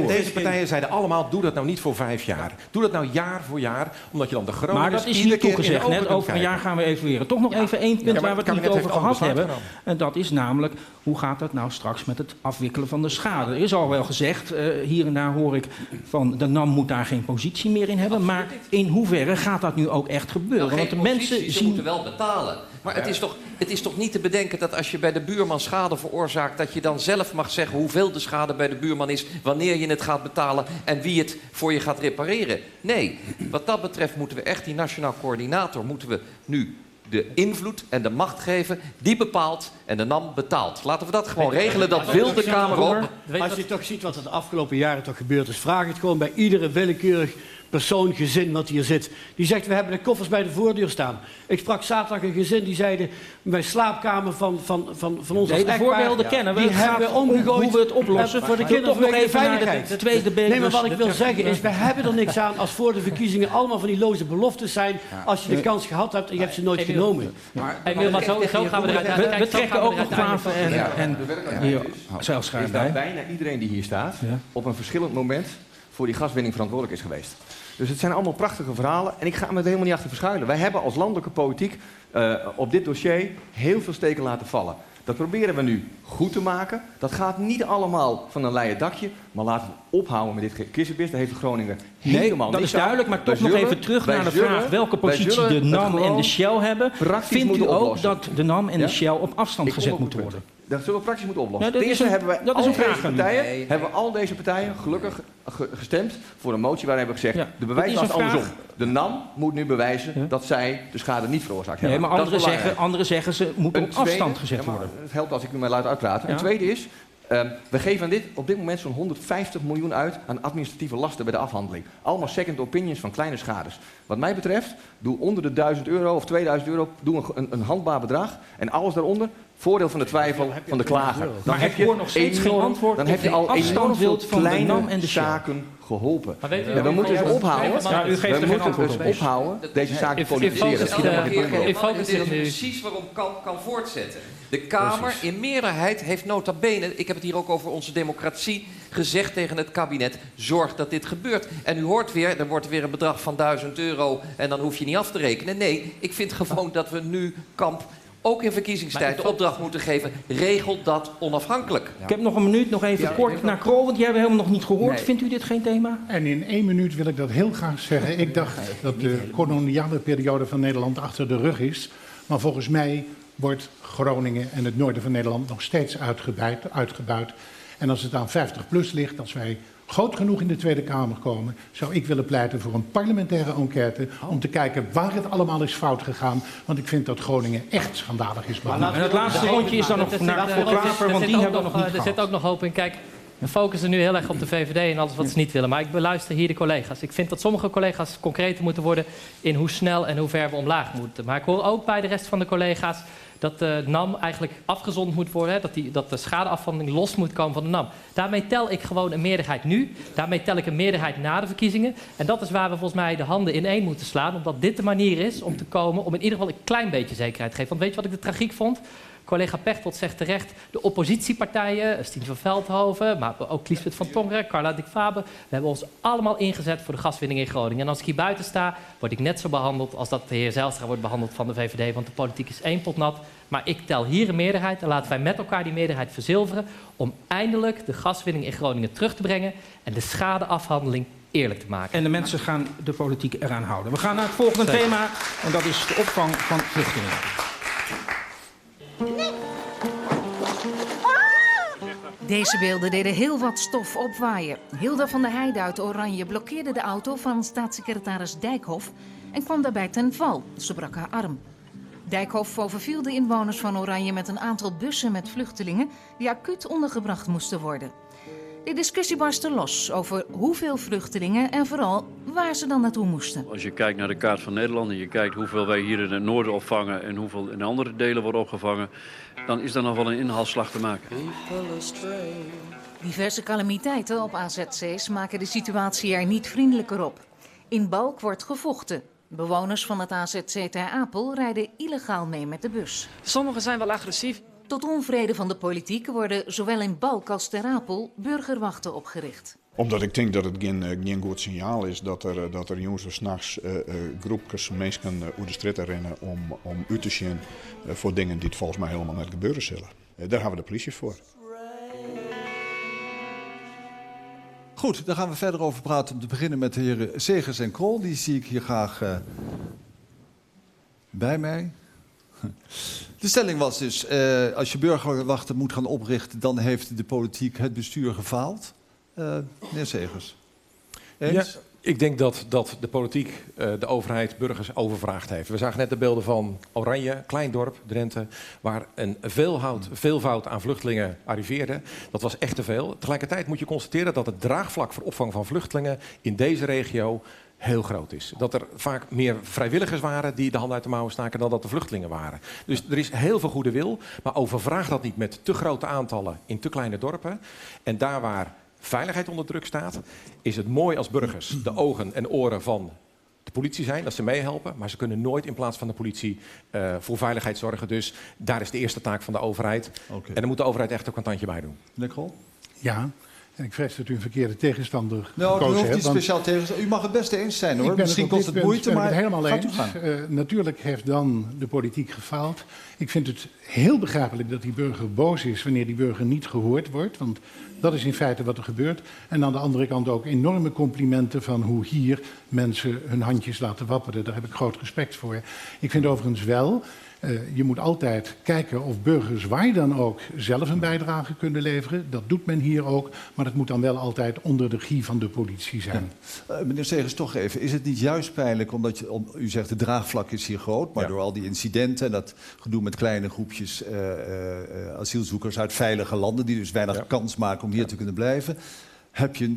Deze partijen zeiden allemaal, doe dat nou niet voor 5 jaar. Doe dat nou jaar voor jaar, omdat je dan de Groningers Maar dat is iedere niet keer in de toegezegd. ogen Net kunt over een kijken. jaar gaan we evalueren. Toch nog even één punt Ja, maar waar we het het niet kabinet over heeft gehad al hebben. besluit En dat is namelijk, hoe gaat het nou straks met het afwikkelen van de schade? Er is al wel gezegd, hier en daar hoor ik van de NAM moet daar geen positie meer in hebben. Maar in hoeverre gaat dat nu ook echt gebeuren? Nou, Want de mensen ze zien... moeten wel betalen. Maar het is toch niet te bedenken dat als je bij de buurman schade veroorzaakt, dat je dan zelf mag zeggen hoeveel de schade bij de buurman is, wanneer je het gaat betalen en wie het voor je gaat repareren. Nee, wat dat betreft moeten we echt die nationaal coördinator, moeten we nu de invloed en de macht geven, die bepaalt en de NAM betaalt. Laten we dat gewoon regelen, dat wil de Kamer ook. Als je toch ziet wat er de afgelopen jaren toch gebeurd is, vraag het gewoon bij iedere willekeurig persoon, gezin wat hier zit. Die zegt, we hebben de koffers bij de voordeur staan. Ik sprak zaterdag een gezin die zeiden, bij slaapkamer van ons als de voorbeelden kennen we. Die Het hebben we gaat om omgegooid. hoe we het oplossen. Voor de Ik wil kinderen toch nog vanwege even naar veiligheid. de tweede beeld. Nee, maar wat ik wil zeggen is, we hebben er niks aan als voor de verkiezingen allemaal van die loze beloftes zijn. Als je de kans gehad hebt en je hebt ze nooit genomen. Maar zo gaan we eruit. We trekken ook nog Klaver en Zijlstra is dat bij. bijna iedereen die hier staat op een verschillend moment voor die gaswinning verantwoordelijk is geweest. Dus het zijn allemaal prachtige verhalen en ik ga me er helemaal niet achter verschuilen. Wij hebben als landelijke politiek op dit dossier heel veel steken laten vallen. Dat proberen we nu goed te maken. Dat gaat niet allemaal van een leien dakje, maar laten we ophouden met dit kissenbis. Daar heeft de Groningen helemaal dat niks is duidelijk, maar toch nog even terug naar de vraag welke positie de NAM en de Shell hebben. Vindt u ook dat de NAM en de Shell op afstand gezet moeten worden? Dat zullen we praktisch moeten oplossen. Nou, Ten eerste hebben we al deze partijen gelukkig gestemd voor een motie waarin we gezegd, de bewijs was andersom. De NAM moet nu bewijzen dat zij de schade niet veroorzaakt hebben. Nee, maar anderen zeggen ze moeten op afstand gezet worden. Het helpt als ik u mij laat uitpraten. Ja. Een tweede is, we geven op dit moment zo'n 150 miljoen uit aan administratieve lasten bij de afhandeling. Allemaal second opinions van kleine schades. Wat mij betreft, doe onder de €1000 of €2000, doe een handbaar bedrag. En alles daaronder, voordeel van de twijfel van de klager. Maar ik hoor nog steeds geen antwoord dan heb je al enorm veel kleine zaken geholpen. En we moeten dus ophouden. U geeft er geen antwoord op. Ophouden deze zaken te politiseren. Ik focus dit precies waarom kan voortzetten. De Kamer in meerderheid heeft nota bene, ik heb het hier ook over onze democratie, gezegd tegen het kabinet, zorg dat dit gebeurt. En u hoort weer, er wordt weer een bedrag van €1000 en dan hoef je niet af te rekenen. Nee, ik vind gewoon dat we nu Kamp ook in verkiezingstijd de opdracht moeten geven, regel dat onafhankelijk. Ik heb nog een minuut, nog even kort naar Krol, want die hebben we helemaal nog niet gehoord. Nee. Vindt u dit geen thema? En in 1 minuut wil ik dat heel graag zeggen. Ik dacht dat de koloniale periode van Nederland achter de rug is. Maar volgens mij wordt Groningen en het noorden van Nederland nog steeds uitgebuit. En als het aan 50+ ligt, als wij groot genoeg in de Tweede Kamer komen, zou ik willen pleiten voor een parlementaire enquête om te kijken waar het allemaal is fout gegaan. Want ik vind dat Groningen echt schandalig is behandeld. En het laatste rondje is dan nog voor Klaver, want die hebben we nog niet Er zit ook nog hoop in. Kijk, we focussen nu heel erg op de VVD en alles wat ze niet willen. Maar ik beluister hier de collega's. Ik vind dat sommige collega's concreter moeten worden in hoe snel en hoe ver we omlaag moeten. Maar ik hoor ook bij de rest van de collega's dat de NAM eigenlijk afgezond moet worden. Hè? Dat de schadeafhandeling los moet komen van de NAM. Daarmee tel ik gewoon een meerderheid nu. Daarmee tel ik een meerderheid na de verkiezingen. En dat is waar we volgens mij de handen ineen moeten slaan. Omdat dit de manier is om te komen, om in ieder geval een klein beetje zekerheid te geven. Want weet je wat ik de tragiek vond? Collega Pechtold zegt terecht, de oppositiepartijen, Stien van Veldhoven, maar ook Liesbeth van Tongeren, Carla de Faber, we hebben ons allemaal ingezet voor de gaswinning in Groningen. En als ik hier buiten sta, word ik net zo behandeld als dat de heer Zijlstra wordt behandeld van de VVD, want de politiek is één pot nat. Maar ik tel hier een meerderheid en laten wij met elkaar die meerderheid verzilveren om eindelijk de gaswinning in Groningen terug te brengen en de schadeafhandeling eerlijk te maken. En de mensen gaan de politiek eraan houden. We gaan naar het volgende thema en dat is de opvang van vluchtelingen. Deze beelden deden heel wat stof opwaaien. Hilda van der Heijden uit Oranje blokkeerde de auto van staatssecretaris Dijkhoff en kwam daarbij ten val. Ze brak haar arm. Dijkhoff overviel de inwoners van Oranje met een aantal bussen met vluchtelingen die acuut ondergebracht moesten worden. De discussie barstte los over hoeveel vluchtelingen en vooral waar ze dan naartoe moesten. Als je kijkt naar de kaart van Nederland en je kijkt hoeveel wij hier in het noorden opvangen en hoeveel in andere delen worden opgevangen, dan is daar nog wel een inhaalslag te maken. Diverse calamiteiten op AZC's maken de situatie er niet vriendelijker op. In Balk wordt gevochten. Bewoners van het AZC Ter Apel rijden illegaal mee met de bus. Sommigen zijn wel agressief. Tot onvrede van de politiek worden zowel in Balk als Ter Apel burgerwachten opgericht. Omdat ik denk dat het geen goed signaal is dat er jongens 's nachts groepjes mensen uit de straat rennen om uit te zien voor dingen die het volgens mij helemaal net gebeuren zullen. Daar hebben we de politie voor. Goed, daar gaan we verder over praten. Om te beginnen met de heren Segers en Krol. Die zie ik hier graag bij mij. De stelling was dus, als je burgerwachten moet gaan oprichten, dan heeft de politiek het bestuur gefaald. Meneer Segers. Eens? Ja, ik denk dat de politiek, de overheid, burgers overvraagd heeft. We zagen net de beelden van Oranje, klein dorp, Drenthe, waar een veelvoud aan vluchtelingen arriveerde. Dat was echt te veel. Tegelijkertijd moet je constateren dat het draagvlak voor opvang van vluchtelingen in deze regio heel groot is. Dat er vaak meer vrijwilligers waren die de hand uit de mouwen staken dan dat er vluchtelingen waren. Dus er is heel veel goede wil, maar overvraag dat niet met te grote aantallen in te kleine dorpen. En daar waar veiligheid onder druk staat, is het mooi als burgers de ogen en oren van de politie zijn, dat ze meehelpen, maar ze kunnen nooit in plaats van de politie voor veiligheid zorgen. Dus daar is de eerste taak van de overheid. Okay. En daar moet de overheid echt ook een tandje bij doen. Meneer Krol? Ja. En ik vrees dat u een verkeerde tegenstander gekozen hebt. Nou, niet speciaal tegenstander. U mag het best eens zijn hoor. Misschien kost het moeite, maar helemaal eens. Natuurlijk heeft dan de politiek gefaald. Ik vind het heel begrijpelijk dat die burger boos is wanneer die burger niet gehoord wordt. Want dat is in feite wat er gebeurt. En aan de andere kant ook enorme complimenten van hoe hier mensen hun handjes laten wapperen. Daar heb ik groot respect voor. Ik vind overigens wel, je moet altijd kijken of burgers waar dan ook zelf een bijdrage kunnen leveren. Dat doet men hier ook, maar dat moet dan wel altijd onder de regie van de politie zijn. Ja. Meneer Segers, toch even. Is het niet juist pijnlijk, omdat u zegt de draagvlak is hier groot, maar door al die incidenten en dat gedoe met kleine groepjes asielzoekers uit veilige landen, die dus weinig kans maken om hier te kunnen blijven, heb je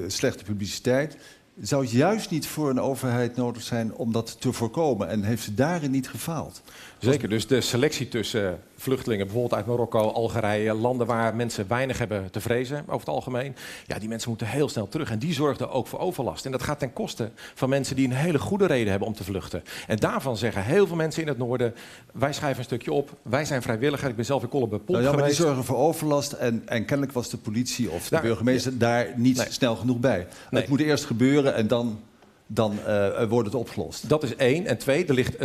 slechte publiciteit. Zou het juist niet voor een overheid nodig zijn om dat te voorkomen? En heeft ze daarin niet gefaald? Zeker, dus de selectie tussen vluchtelingen, bijvoorbeeld uit Marokko, Algerije, landen waar mensen weinig hebben te vrezen over het algemeen. Ja, die mensen moeten heel snel terug en die zorgden ook voor overlast. En dat gaat ten koste van mensen die een hele goede reden hebben om te vluchten. En daarvan zeggen heel veel mensen in het noorden, wij schrijven een stukje op, wij zijn vrijwilliger. Ik ben zelf in Kollenbepomp geweest. Maar die zorgen voor overlast en kennelijk was de politie of de burgemeester daar niet snel genoeg bij. Nee. Het moet eerst gebeuren en dan wordt het opgelost. Dat is 1. En 2, er ligt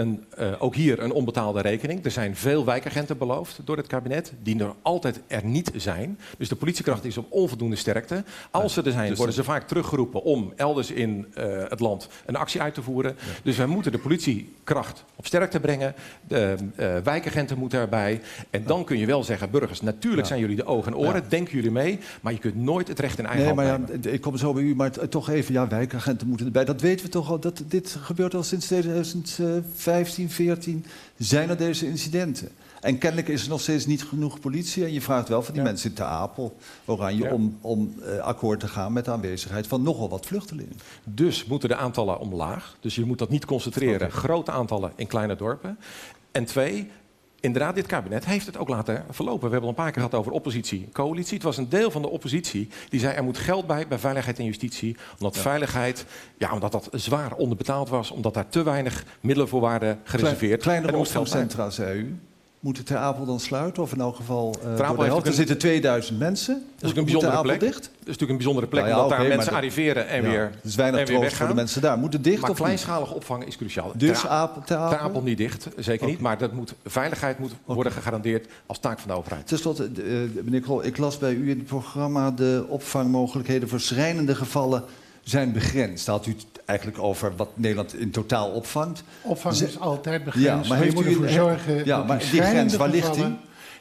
ook hier een onbetaalde rekening. Er zijn veel wijkagenten beloofd door het kabinet, die er altijd niet zijn. Dus de politiekracht is op onvoldoende sterkte. Als ze er zijn, worden ze vaak teruggeroepen om elders in het land een actie uit te voeren. Ja. Dus wij moeten de politiekracht op sterkte brengen. De wijkagenten moeten erbij. En dan kun je wel zeggen, burgers, natuurlijk zijn jullie de ogen en oren. Denken jullie mee. Maar je kunt nooit het recht in eigen hand nemen. Ik kom zo bij u, maar toch even, wijkagenten moeten erbij. Dat weten we toch al, dat dit gebeurt al sinds 2015, 14 zijn er deze incidenten. En kennelijk is er nog steeds niet genoeg politie. En je vraagt wel van die mensen in Ter Apel, Oranje, om akkoord te gaan met de aanwezigheid van nogal wat vluchtelingen. Dus moeten de aantallen omlaag. Dus je moet dat niet concentreren. Grote aantallen in kleine dorpen. En 2, inderdaad, dit kabinet heeft het ook laten verlopen. We hebben al een paar keer gehad over oppositie, coalitie. Het was een deel van de oppositie die zei er moet geld bij veiligheid en justitie. Omdat veiligheid, omdat dat zwaar onderbetaald was. Omdat daar te weinig middelen voor waren gereserveerd. Kleinere opvangcentra, zei u? Moeten Ter Apel dan sluiten? Of in elk geval Apel er zitten 2000 mensen. Dat is natuurlijk een bijzondere plek. Dicht? Dat is natuurlijk een bijzondere plek, Nou ja, omdat daar oké, mensen maar arriveren en weer Er is weinig troost weggaan. voor de mensen daar. Moet het dicht Maar of niet? kleinschalige opvang is cruciaal. Dus Ter Apel niet dicht, zeker niet. Maar veiligheid moet worden gegarandeerd als taak van de overheid. Ten slotte, meneer Krol, ik las bij u in het programma... de opvangmogelijkheden voor schrijnende gevallen zijn begrensd. Daar had u het eigenlijk over wat Nederland in totaal opvangt. Opvang is altijd begrensd, Ja, maar je moet ervoor zorgen dat maar die grens, waar ligt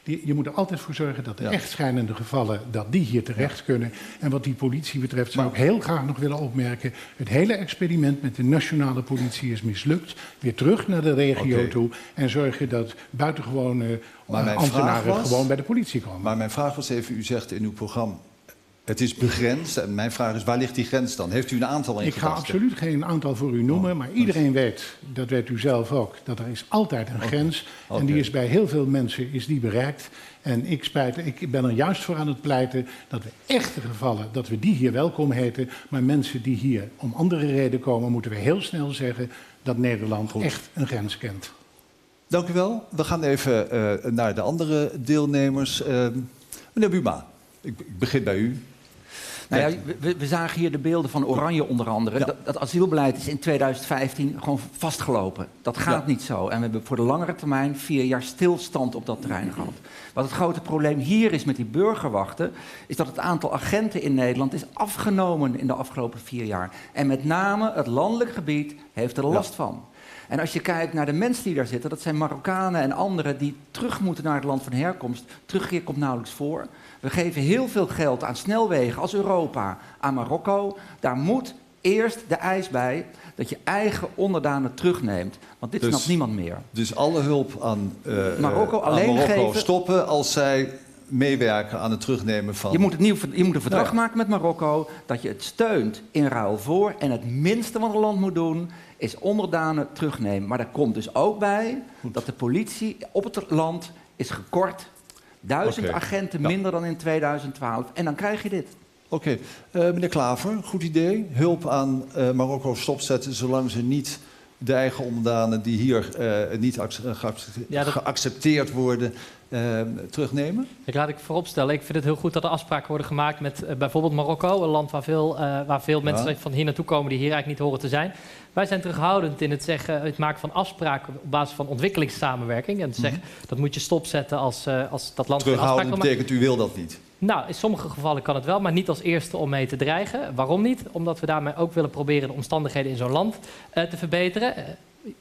die? Je moet er altijd voor zorgen dat de echt schrijnende gevallen... dat die hier terecht kunnen. En wat die politie betreft zou ik heel graag nog willen opmerken... het hele experiment met de nationale politie is mislukt. Weer terug naar de regio toe. En zorgen dat buitengewone ambtenaren gewoon bij de politie komen. Maar mijn vraag was even, u zegt in uw programma... het is begrensd. En mijn vraag is, waar ligt die grens dan? Heeft u een aantal in Ik gedachten? ga absoluut geen aantal voor u noemen, maar iedereen weet, dat weet u zelf ook, dat er is altijd een grens. En die is bij heel veel mensen bereikt. En ik ben er juist voor aan het pleiten dat we echte gevallen, dat we die hier welkom heten. Maar mensen die hier om andere redenen komen, moeten we heel snel zeggen dat Nederland echt een grens kent. Dank u wel. We gaan even naar de andere deelnemers. Meneer Buma, ik begin bij u. Nou ja, we zagen hier de beelden van Oranje onder andere. Ja. Dat asielbeleid is in 2015 gewoon vastgelopen. Dat gaat niet zo. En we hebben voor de langere termijn 4 jaar stilstand op dat terrein gehad. Wat het grote probleem hier is met die burgerwachten... is dat het aantal agenten in Nederland is afgenomen in de afgelopen 4 jaar. En met name het landelijk gebied heeft er last van. En als je kijkt naar de mensen die daar zitten... dat zijn Marokkanen en anderen die terug moeten naar het land van herkomst. Terugkeer komt nauwelijks voor. We geven heel veel geld aan snelwegen als Europa aan Marokko. Daar moet eerst de eis bij dat je eigen onderdanen terugneemt. Want dit snapt niemand meer. Dus alle hulp aan Marokko alleen geven, stoppen als zij meewerken aan het terugnemen van... Je moet een verdrag maken met Marokko dat je het steunt in ruil voor. En het minste wat een land moet doen is onderdanen terugnemen. Maar daar komt dus ook bij dat de politie op het land is gekort. 1000 agenten minder dan in 2012. En dan krijg je dit. Oké. Meneer Klaver, goed idee. Hulp aan Marokko stopzetten zolang ze niet de eigen onderdanen die hier niet geaccepteerd worden terugnemen? Laat ik vooropstellen, ik vind het heel goed dat er afspraken worden gemaakt met bijvoorbeeld Marokko. Een land waar veel mensen van hier naartoe komen die hier eigenlijk niet horen te zijn. Wij zijn terughoudend in het maken van afspraken op basis van ontwikkelingssamenwerking. En te zeggen, dat moet je stopzetten als dat land... Terughoudend betekent, u wil dat niet? Nou, in sommige gevallen kan het wel, maar niet als eerste om mee te dreigen. Waarom niet? Omdat we daarmee ook willen proberen de omstandigheden in zo'n land te verbeteren.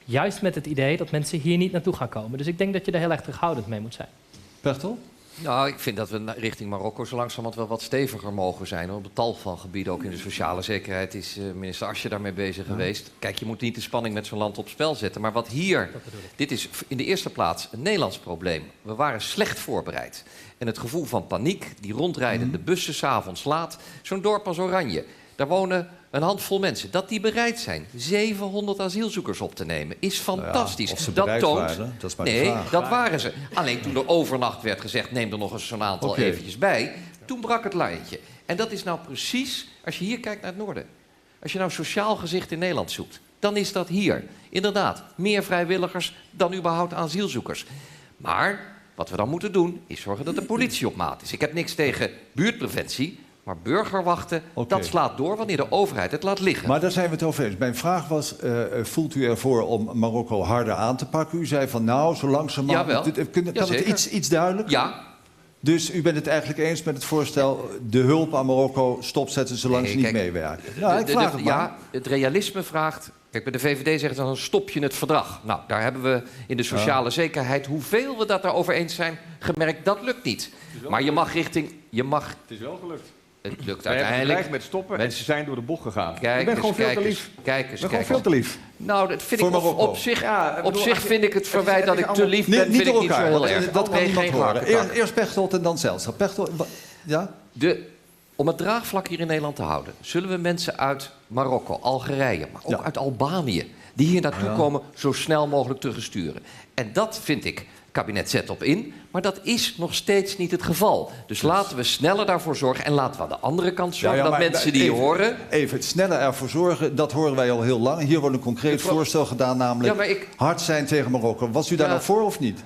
Juist met het idee dat mensen hier niet naartoe gaan komen. Dus ik denk dat je er heel erg terughoudend mee moet zijn. Pechtel? Nou, ik vind dat we richting Marokko zo langzamerhand wel wat steviger mogen zijn. Op tal van gebieden, ook in de sociale zekerheid, is minister Asje daarmee bezig geweest. Kijk, je moet niet de spanning met zo'n land op spel zetten. Maar wat hier, dit is in de eerste plaats een Nederlands probleem. We waren slecht voorbereid. En het gevoel van paniek, die rondrijdende bussen 's avonds laat. Zo'n dorp als Oranje, daar wonen een handvol mensen. Dat die bereid zijn 700 asielzoekers op te nemen, is fantastisch. Ja, of ze dat bereid toont. waren, dat is maar de vraag. Dat waren ze. Alleen toen er overnacht werd gezegd, neem er nog eens zo'n aantal eventjes bij. Toen brak het lijntje. En dat is nou precies, als je hier kijkt naar het noorden. Als je nou sociaal gezicht in Nederland zoekt, dan is dat hier. Inderdaad, meer vrijwilligers dan überhaupt asielzoekers. Maar wat we dan moeten doen, is zorgen dat de politie op maat is. Ik heb niks tegen buurtpreventie, maar burgerwachten, dat slaat door wanneer de overheid het laat liggen. Maar daar zijn we het over eens. Mijn vraag was, voelt u ervoor om Marokko harder aan te pakken? U zei van, nou, zo langzamerhand... Kan het iets duidelijker? Ja. Dus u bent het eigenlijk eens met het voorstel... de hulp aan Marokko stopzetten zolang ze niet meewerken? Ja, ik vraag het maar. Ja, het realisme vraagt... Kijk, bij de VVD zegt dan stop je het verdrag. Nou, daar hebben we in de sociale zekerheid... hoeveel we dat daarover eens zijn gemerkt, dat lukt niet. Maar je mag richting... Het is wel gelukt. Het lukt Wij hebben uiteindelijk. gelijk met stoppen en ze zijn door de bocht gegaan. Ik ben Kijk gewoon veel te lief. Ik ben gewoon veel te lief. Nou, dat vind Voor ik Marokko. op zich vind ik het verwijt dat ik te lief ben, vind ik niet zo heel erg. Dat kan niemand horen. Eerst Pechtold en dan Zijlstra. Pechtold, ja? Om het draagvlak hier in Nederland te houden, zullen we mensen uit Marokko, Algerije, maar ook uit Albanië, die hier naartoe komen, zo snel mogelijk terugsturen. En dat vind ik kabinet zet op in. Maar dat is nog steeds niet het geval. Dus laten we sneller daarvoor zorgen. En laten we aan de andere kant zorgen dat mensen die horen... Even het sneller ervoor zorgen, dat horen wij al heel lang. Hier wordt een concreet voorstel gedaan, namelijk hard zijn tegen Marokko. Was u daar nou voor of niet?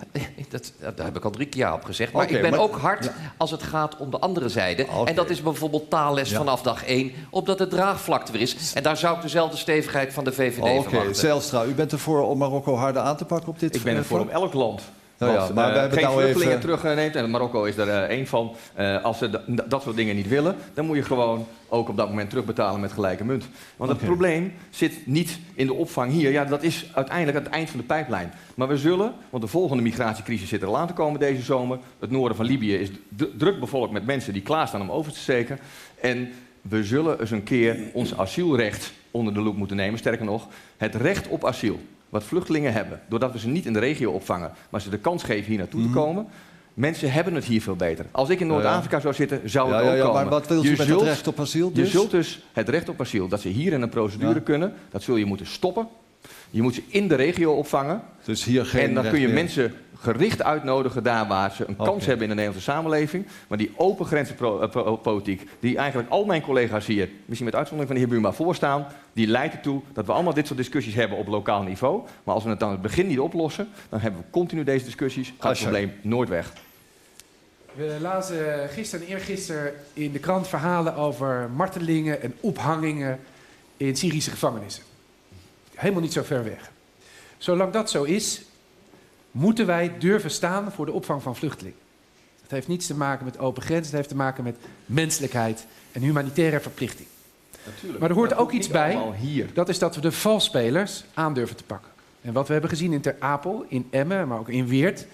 Daar heb ik al 3 keer ja op gezegd. Maar ik ben ook hard als het gaat om de andere zijde. En dat is bijvoorbeeld taalles vanaf dag 1, opdat het draagvlak er is. En daar zou ik dezelfde stevigheid van de VVD verwachten. Zijlstra, u bent ervoor om Marokko harder aan te pakken op dit Ik ben ervoor om elk land... maar we hebben geen nou vluchtelingen even... terugneemt, en Marokko is er één van. Als ze dat soort dingen niet willen, dan moet je gewoon ook op dat moment terugbetalen met gelijke munt. Want het probleem zit niet in de opvang hier. Ja, dat is uiteindelijk aan het eind van de pijplijn. Maar we zullen, want de volgende migratiecrisis zit er al aan te komen deze zomer. Het noorden van Libië is druk bevolkt met mensen die klaarstaan om over te steken. En we zullen eens een keer ons asielrecht onder de loep moeten nemen. Sterker nog, het recht op asiel. Wat vluchtelingen hebben, doordat we ze niet in de regio opvangen, maar ze de kans geven hier naartoe te komen. Mensen hebben het hier veel beter. Als ik in Noord-Afrika zou zitten, zou het ook komen. Maar wat wilt u met het recht op asiel dus? Je zult dus het recht op asiel, dat ze hier in een procedure kunnen, dat zul je moeten stoppen. Je moet ze in de regio opvangen. Dus hier geen en dan kun je meer. mensen gericht uitnodigen daar waar ze een kans hebben in de Nederlandse samenleving. Maar die open grenzenpolitiek, die eigenlijk al mijn collega's hier, misschien met uitzondering van de heer Buma, voorstaan, die leidt ertoe dat we allemaal dit soort discussies hebben op lokaal niveau. Maar als we het dan aan het begin niet oplossen, dan hebben we continu deze discussies, gaat het probleem nooit weg. We lazen gisteren en eergisteren in de krant verhalen over martelingen en ophangingen in Syrische gevangenissen. Helemaal niet zo ver weg. Zolang dat zo is, moeten wij durven staan voor de opvang van vluchtelingen. Het heeft niets te maken met open grenzen, het heeft te maken met menselijkheid en humanitaire verplichting. Natuurlijk. Maar er hoort ook iets bij, hier. dat is dat we de valsspelers aan durven te pakken. En wat we hebben gezien in Ter Apel, in Emmen, maar ook in Weert,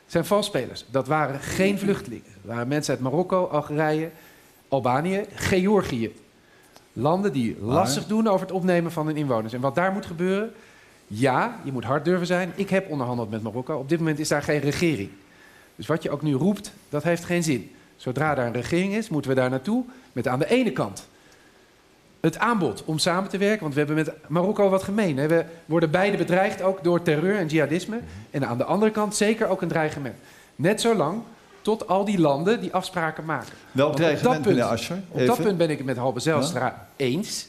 zijn valsspelers. Dat waren geen vluchtelingen. Dat waren mensen uit Marokko, Algerije, Albanië, Georgië. Landen die lastig doen over het opnemen van hun inwoners. En wat daar moet gebeuren? Ja, je moet hard durven zijn. Ik heb onderhandeld met Marokko. Op dit moment is daar geen regering. Dus wat je ook nu roept, dat heeft geen zin. Zodra daar een regering is, moeten we daar naartoe met aan de ene kant het aanbod om samen te werken. Want we hebben met Marokko wat gemeen. Hè? We worden beide bedreigd ook door terreur en jihadisme. En aan de andere kant zeker ook een dreigement. Net zo lang tot al die landen die afspraken maken. Welk dreigement, meneer Asscher? Op dat punt ben ik het met Halbe Zijlstra eens.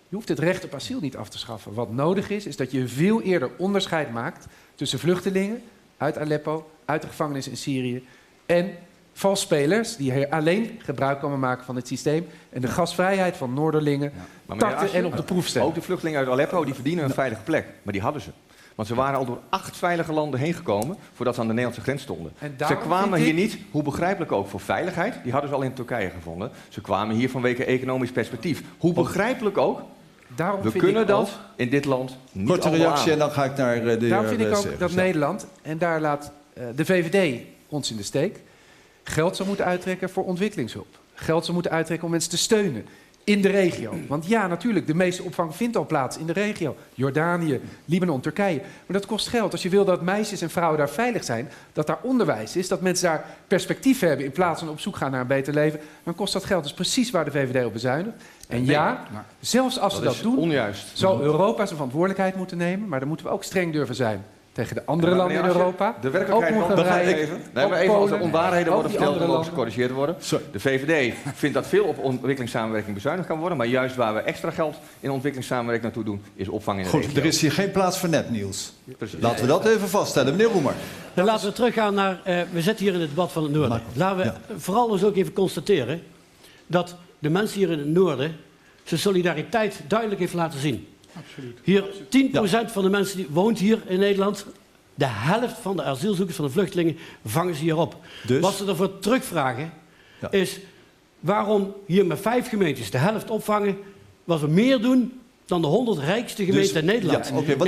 Je hoeft het recht op asiel niet af te schaffen. Wat nodig is dat je veel eerder onderscheid maakt tussen vluchtelingen uit Aleppo, uit de gevangenis in Syrië en valsspelers die alleen gebruik komen maken van het systeem en de gastvrijheid van Noorderlingen tarten en op de proef stellen. Ook de vluchtelingen uit Aleppo die verdienen een veilige plek, maar die hadden ze. Want ze waren al door 8 veilige landen heen gekomen voordat ze aan de Nederlandse grens stonden. Ze kwamen hier niet, hoe begrijpelijk ook, voor veiligheid. Die hadden ze al in Turkije gevonden. Ze kwamen hier vanwege economisch perspectief. Hoe begrijpelijk ook, we kunnen dat in dit land niet korte reactie en dan ga ik naar de heer Daarom vind ik ook Segers. dat Nederland, en daar laat de VVD ons in de steek, geld zou moeten uittrekken voor ontwikkelingshulp. Geld zou moeten uittrekken om mensen te steunen in de regio. Want ja, natuurlijk, de meeste opvang vindt al plaats in de regio. Jordanië, Libanon, Turkije. Maar dat kost geld. Als je wil dat meisjes en vrouwen daar veilig zijn, dat daar onderwijs is, dat mensen daar perspectief hebben in plaats van op zoek gaan naar een beter leven, dan kost dat geld. Dat is precies waar de VVD op bezuinigt. En zelfs als ze dat doen, onjuist. zal Europa zijn verantwoordelijkheid moeten nemen, maar dan moeten we ook streng durven zijn tegen de andere landen in Europa. De werkelijkheid ook Hongarije, even als er onwaarheden worden verteld, dan mogen ze gecorrigeerd worden. De VVD vindt dat veel op ontwikkelingssamenwerking bezuinigd kan worden, maar juist waar we extra geld in ontwikkelingssamenwerking naartoe doen, is opvang in de regio. Er is hier geen plaats voor nepnieuws. Laten we dat even vaststellen. Meneer Roemer. Dan laten we teruggaan naar... we zitten hier in het debat van het Noorden. Laten we vooral eens ook even constateren dat de mensen hier in het Noorden zijn solidariteit duidelijk heeft laten zien. Absoluut. Hier 10% van de mensen die woont hier in Nederland. De helft van de asielzoekers, van de vluchtelingen, vangen ze hier op. Dus? Wat ze ervoor terugvragen is waarom hier met 5 gemeentes de helft opvangen, wat we meer doen dan de 100 rijkste gemeenten in Nederland. Ja, wat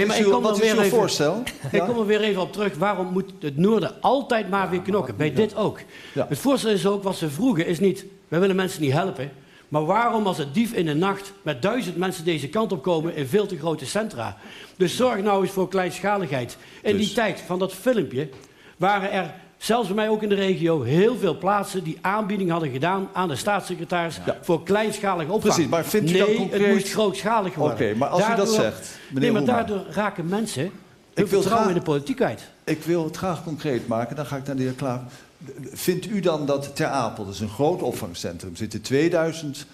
is uw voorstel? Ik kom er weer even op terug. Waarom moet het Noorden altijd maar weer knokken? Bij dit ook. Ja. Het voorstel is ook, wat ze vroegen, is niet, wij willen mensen niet helpen. Maar waarom als het dief in de nacht met 1000 mensen deze kant op komen in veel te grote centra? Dus zorg nou eens voor kleinschaligheid. In die tijd van dat filmpje waren er, zelfs bij mij ook in de regio, heel veel plaatsen die aanbieding hadden gedaan aan de staatssecretaris voor kleinschalige opvang. Precies, maar vindt u dat concreet? Het moest grootschalig worden. Oké, maar als u dat zegt, meneer maar Roemer. daardoor raken mensen hun vertrouwen in de politiek uit. Ik wil het graag concreet maken, dan ga ik naar de heer Klaver. Vindt u dan dat Ter Apel, dat is een groot opvangcentrum, zitten 2000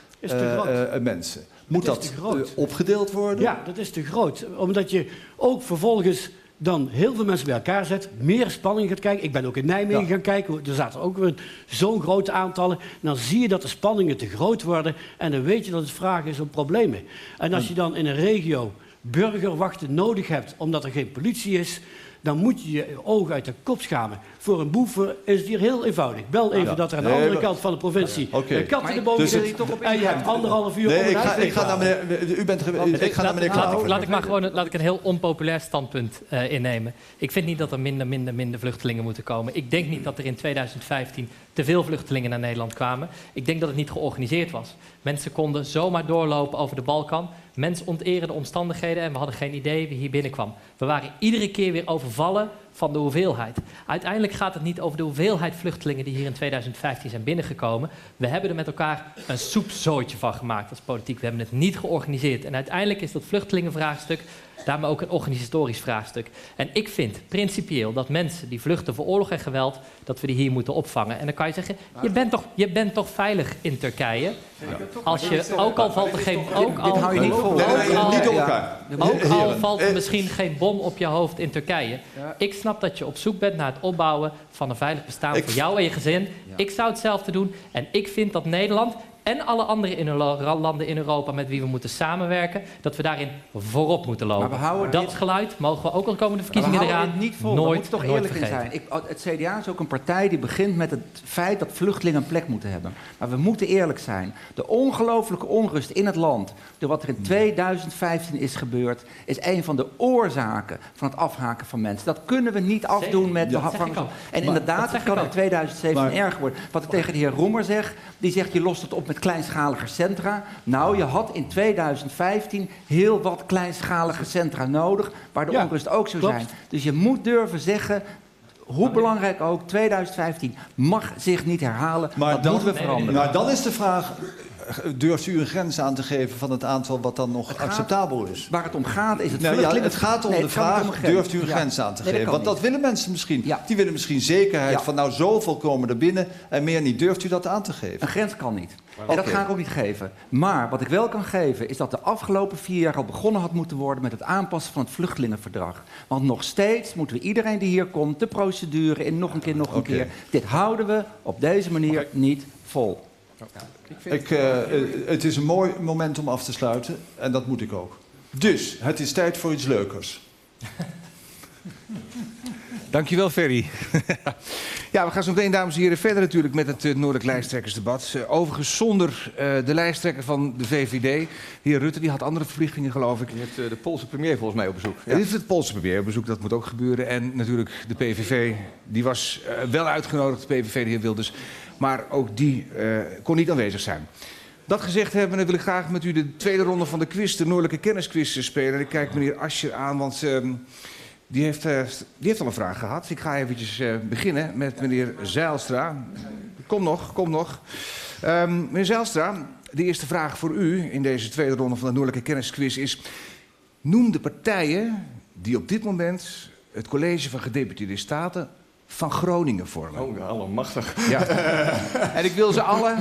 mensen. Moet dat opgedeeld worden? Ja, dat is te groot. Omdat je ook vervolgens dan heel veel mensen bij elkaar zet, meer spanning gaat kijken. Ik ben ook in Nijmegen gaan kijken, er zaten ook weer zo'n grote aantallen. En dan zie je dat de spanningen te groot worden en dan weet je dat het vraag is om problemen. En als je dan in een regio burgerwachten nodig hebt omdat er geen politie is, dan moet je je ogen uit de kop schamen. Voor een boef is het hier heel eenvoudig. Bel even dat er aan de andere kant van de provincie een kat in de boom zit en je hebt 1,5 uur om een huis ik ga naar meneer, ik ga naar meneer Klaver. Laat ik een heel onpopulair standpunt innemen. Ik vind niet dat er minder vluchtelingen moeten komen. Ik denk niet dat er in 2015 te veel vluchtelingen naar Nederland kwamen. Ik denk dat het niet georganiseerd was. Mensen konden zomaar doorlopen over de Balkan. Mensen onteren de omstandigheden en we hadden geen idee wie hier binnenkwam. We waren iedere keer weer overvallen van de hoeveelheid. Uiteindelijk gaat het niet over de hoeveelheid vluchtelingen die hier in 2015 zijn binnengekomen. We hebben er met elkaar een soepzooitje van gemaakt als politiek. We hebben het niet georganiseerd. En uiteindelijk is dat vluchtelingenvraagstuk daarmee ook een organisatorisch vraagstuk. En ik vind principieel dat mensen die vluchten voor oorlog en geweld, dat we die hier moeten opvangen. En dan kan je zeggen, je bent toch veilig in Turkije? Als je, ook al valt er geen... Ook al valt er misschien geen bom op je hoofd in Turkije. Ik snap dat je op zoek bent naar het opbouwen van een veilig bestaan voor jou en je gezin. Ik zou hetzelfde doen. En ik vind dat Nederland en alle andere landen in Europa met wie we moeten samenwerken, dat we daarin voorop moeten lopen. Dat geluid mogen we ook al komende verkiezingen eraan niet vol. Nooit, we moeten toch eerlijk in vergeten. zijn. Het CDA is ook een partij die begint met het feit dat vluchtelingen een plek moeten hebben. Maar we moeten eerlijk zijn. De ongelooflijke onrust in het land, door wat er in 2015 is gebeurd, is een van de oorzaken van het afhaken van mensen. Dat kunnen we niet afdoen met de afvangers. En inderdaad, het kan in 2017 erger worden. Wat ik tegen de heer Roemer zeg, die zegt je lost het op met kleinschaliger centra. Nou, je had in 2015 heel wat kleinschalige centra nodig, waar de onrust ook zou zijn. Dus je moet durven zeggen, hoe belangrijk ook, 2015 mag zich niet herhalen. Maar dat moeten we veranderen. Maar dan is de vraag, durft u een grens aan te geven van het aantal wat dan nog acceptabel is? Waar het om gaat is het het gaat om de vraag, durft u een grens aan te geven? Want dat willen mensen misschien. Ja. Die willen misschien zekerheid van nou zoveel komen er binnen en meer niet. Durft u dat aan te geven? Een grens kan niet. En dat ga ik ook niet geven. Maar wat ik wel kan geven is dat de afgelopen 4 jaar al begonnen had moeten worden met het aanpassen van het vluchtelingenverdrag. Want nog steeds moeten we iedereen die hier komt, de procedure in nog een keer. Dit houden we op deze manier niet vol. Het is een mooi moment om af te sluiten en dat moet ik ook. Dus, het is tijd voor iets leukers. Dankjewel, Ferry. Ja, we gaan zo meteen, dames en heren, verder natuurlijk met het Noordelijk Lijsttrekkersdebat. Overigens zonder de lijsttrekker van de VVD, de heer Rutte, die had andere verplichtingen, geloof ik. Je hebt de Poolse premier volgens mij op bezoek. Ja. Dit is het Poolse premier op bezoek, dat moet ook gebeuren. En natuurlijk de PVV, die was wel uitgenodigd, de PVV, de heer Wilders. Maar ook die kon niet aanwezig zijn. Dat gezegd hebben, dan wil ik graag met u de tweede ronde van de quiz, de Noordelijke Kennisquiz, spelen. En ik kijk meneer Ascher aan, want die heeft al een vraag gehad. Ik ga eventjes beginnen met meneer Zijlstra. Kom nog. Meneer Zijlstra, de eerste vraag voor u in deze tweede ronde van de Noordelijke Kennisquiz is: noem de partijen die op dit moment het college van gedeputeerde staten van Groningen vormen. Oh, allemachtig. Ja. En ik wil ze alle...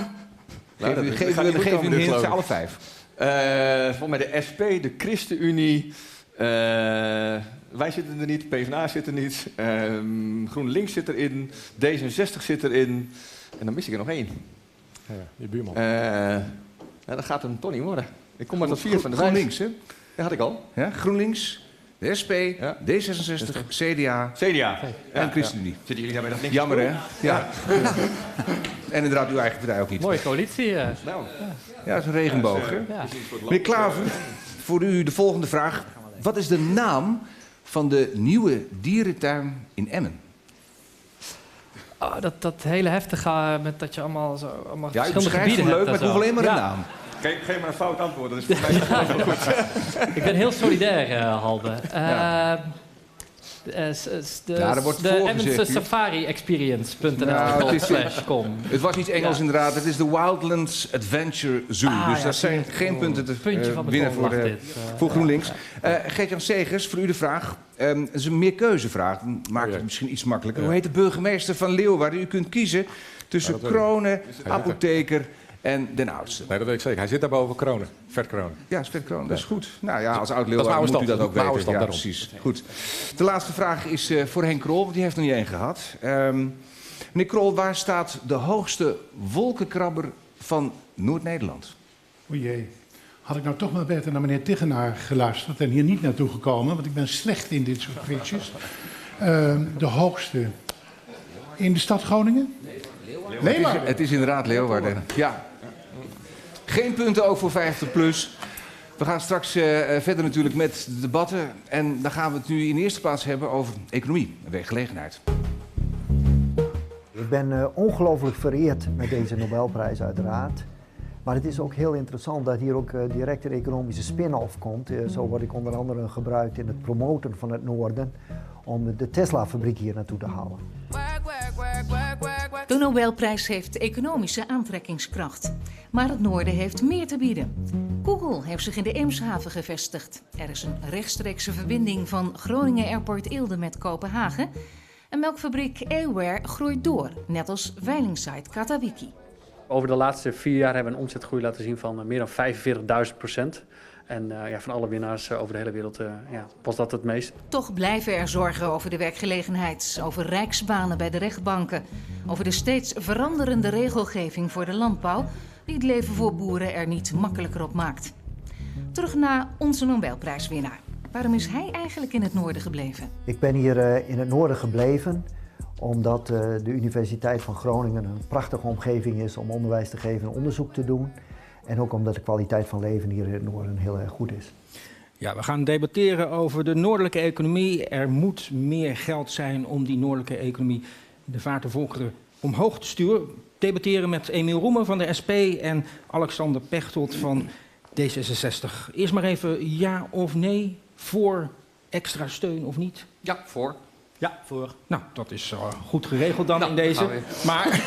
Geef u een hint, alle 5. Volgens mij de SP, de ChristenUnie... wij zitten er niet, PvdA zit er niet, GroenLinks zit erin, D66 zit erin en dan mis ik er nog 1. Ja, je buurman. Dat gaat een Tony worden. Ik kom maar tot 4 van de 5. GroenLinks, hè? Dat had ik al. Ja, GroenLinks, de SP, D66, CDA en ChristenUnie. Zitten jullie daarbij dat niks? Jammer, hè? Ja. En inderdaad uw eigen partij ook niet. Mooie coalitie. Ja, dat is een regenboog. Hè? Meneer Klaver, voor u de volgende vraag. Wat is de naam van de nieuwe dierentuin in Emmen? Oh, dat hele heftige met dat je allemaal verschillende gebieden leuk, hebt. maar ik hoef alleen maar een naam. Geef maar een fout antwoord, dat is voor mij wel goed. Ik ben heel solidair, Halbe. Ja, er wordt de voorgezegd, Evanston Safari Experience.nl. Nou, /com. Het was niet Engels Ja. inderdaad. Het is de Wildlands Adventure Zoo. dus ja, dat zijn geen punten te Puntje van de winnen toon voor, lag dit. voor GroenLinks. Gert-Jan Segers, voor u de vraag. Het is een meerkeuzevraag. Maakt het misschien iets makkelijker. Hoe heet de burgemeester van Leeuwarden? U kunt kiezen tussen Kronen, apotheker en Den Oudste. Nee, dat weet ik zeker. Hij zit daar boven Kronen. Vert Kronen. Ja, Svet Kronen, dat is goed. Nou ja, als oud Dat is Leeuwarden oude moet u stad. dat ook Oude weten. stad, Ja, daarom. precies. Goed. De laatste vraag is voor Henk Krol, want die heeft nog niet één gehad. Meneer Krol, waar staat de hoogste wolkenkrabber van Noord-Nederland? O jee. Had ik nou toch maar beter naar meneer Tiggenaar geluisterd en hier niet naartoe gekomen, want ik ben slecht in dit soort quizjes. De hoogste. In de stad Groningen? Leeuwarden. Het is inderdaad Leeuwarden. Ja. Geen punten ook voor 50+. We gaan straks verder natuurlijk met de debatten. En dan gaan we het nu in de eerste plaats hebben over economie en werkgelegenheid. Ik ben ongelooflijk vereerd met deze Nobelprijs uiteraard. Maar het is ook heel interessant dat hier ook direct een economische spin-off komt. Zo word ik onder andere gebruikt in het promoten van het noorden om de Tesla-fabriek hier naartoe te halen. De Nobelprijs heeft economische aantrekkingskracht. Maar het noorden heeft meer te bieden. Google heeft zich in de Eemshaven gevestigd. Er is een rechtstreekse verbinding van Groningen Airport Eelde met Kopenhagen. En melkfabriek Aware groeit door, net als veilingsite Katawiki. Over de laatste 4 jaar hebben we een omzetgroei laten zien van meer dan 45.000%. En van alle winnaars over de hele wereld was dat het meest. Toch blijven er zorgen over de werkgelegenheid, over rijksbanen bij de rechtbanken, over de steeds veranderende regelgeving voor de landbouw, die het leven voor boeren er niet makkelijker op maakt. Terug naar onze Nobelprijswinnaar. Waarom is hij eigenlijk in het noorden gebleven? Ik ben hier in het noorden gebleven omdat de Universiteit van Groningen een prachtige omgeving is om onderwijs te geven en onderzoek te doen. En ook omdat de kwaliteit van leven hier in het noorden heel erg goed is. Ja, we gaan debatteren over de noordelijke economie. Er moet meer geld zijn om die noordelijke economie, de vaart der volkeren, omhoog te sturen. Debatteren met Emiel Roemer van de SP en Alexander Pechtold van D66. Eerst maar even ja of nee voor extra steun of niet? Ja, voor. Ja, voor. Nou, dat is goed geregeld dan in deze. gaan we. Maar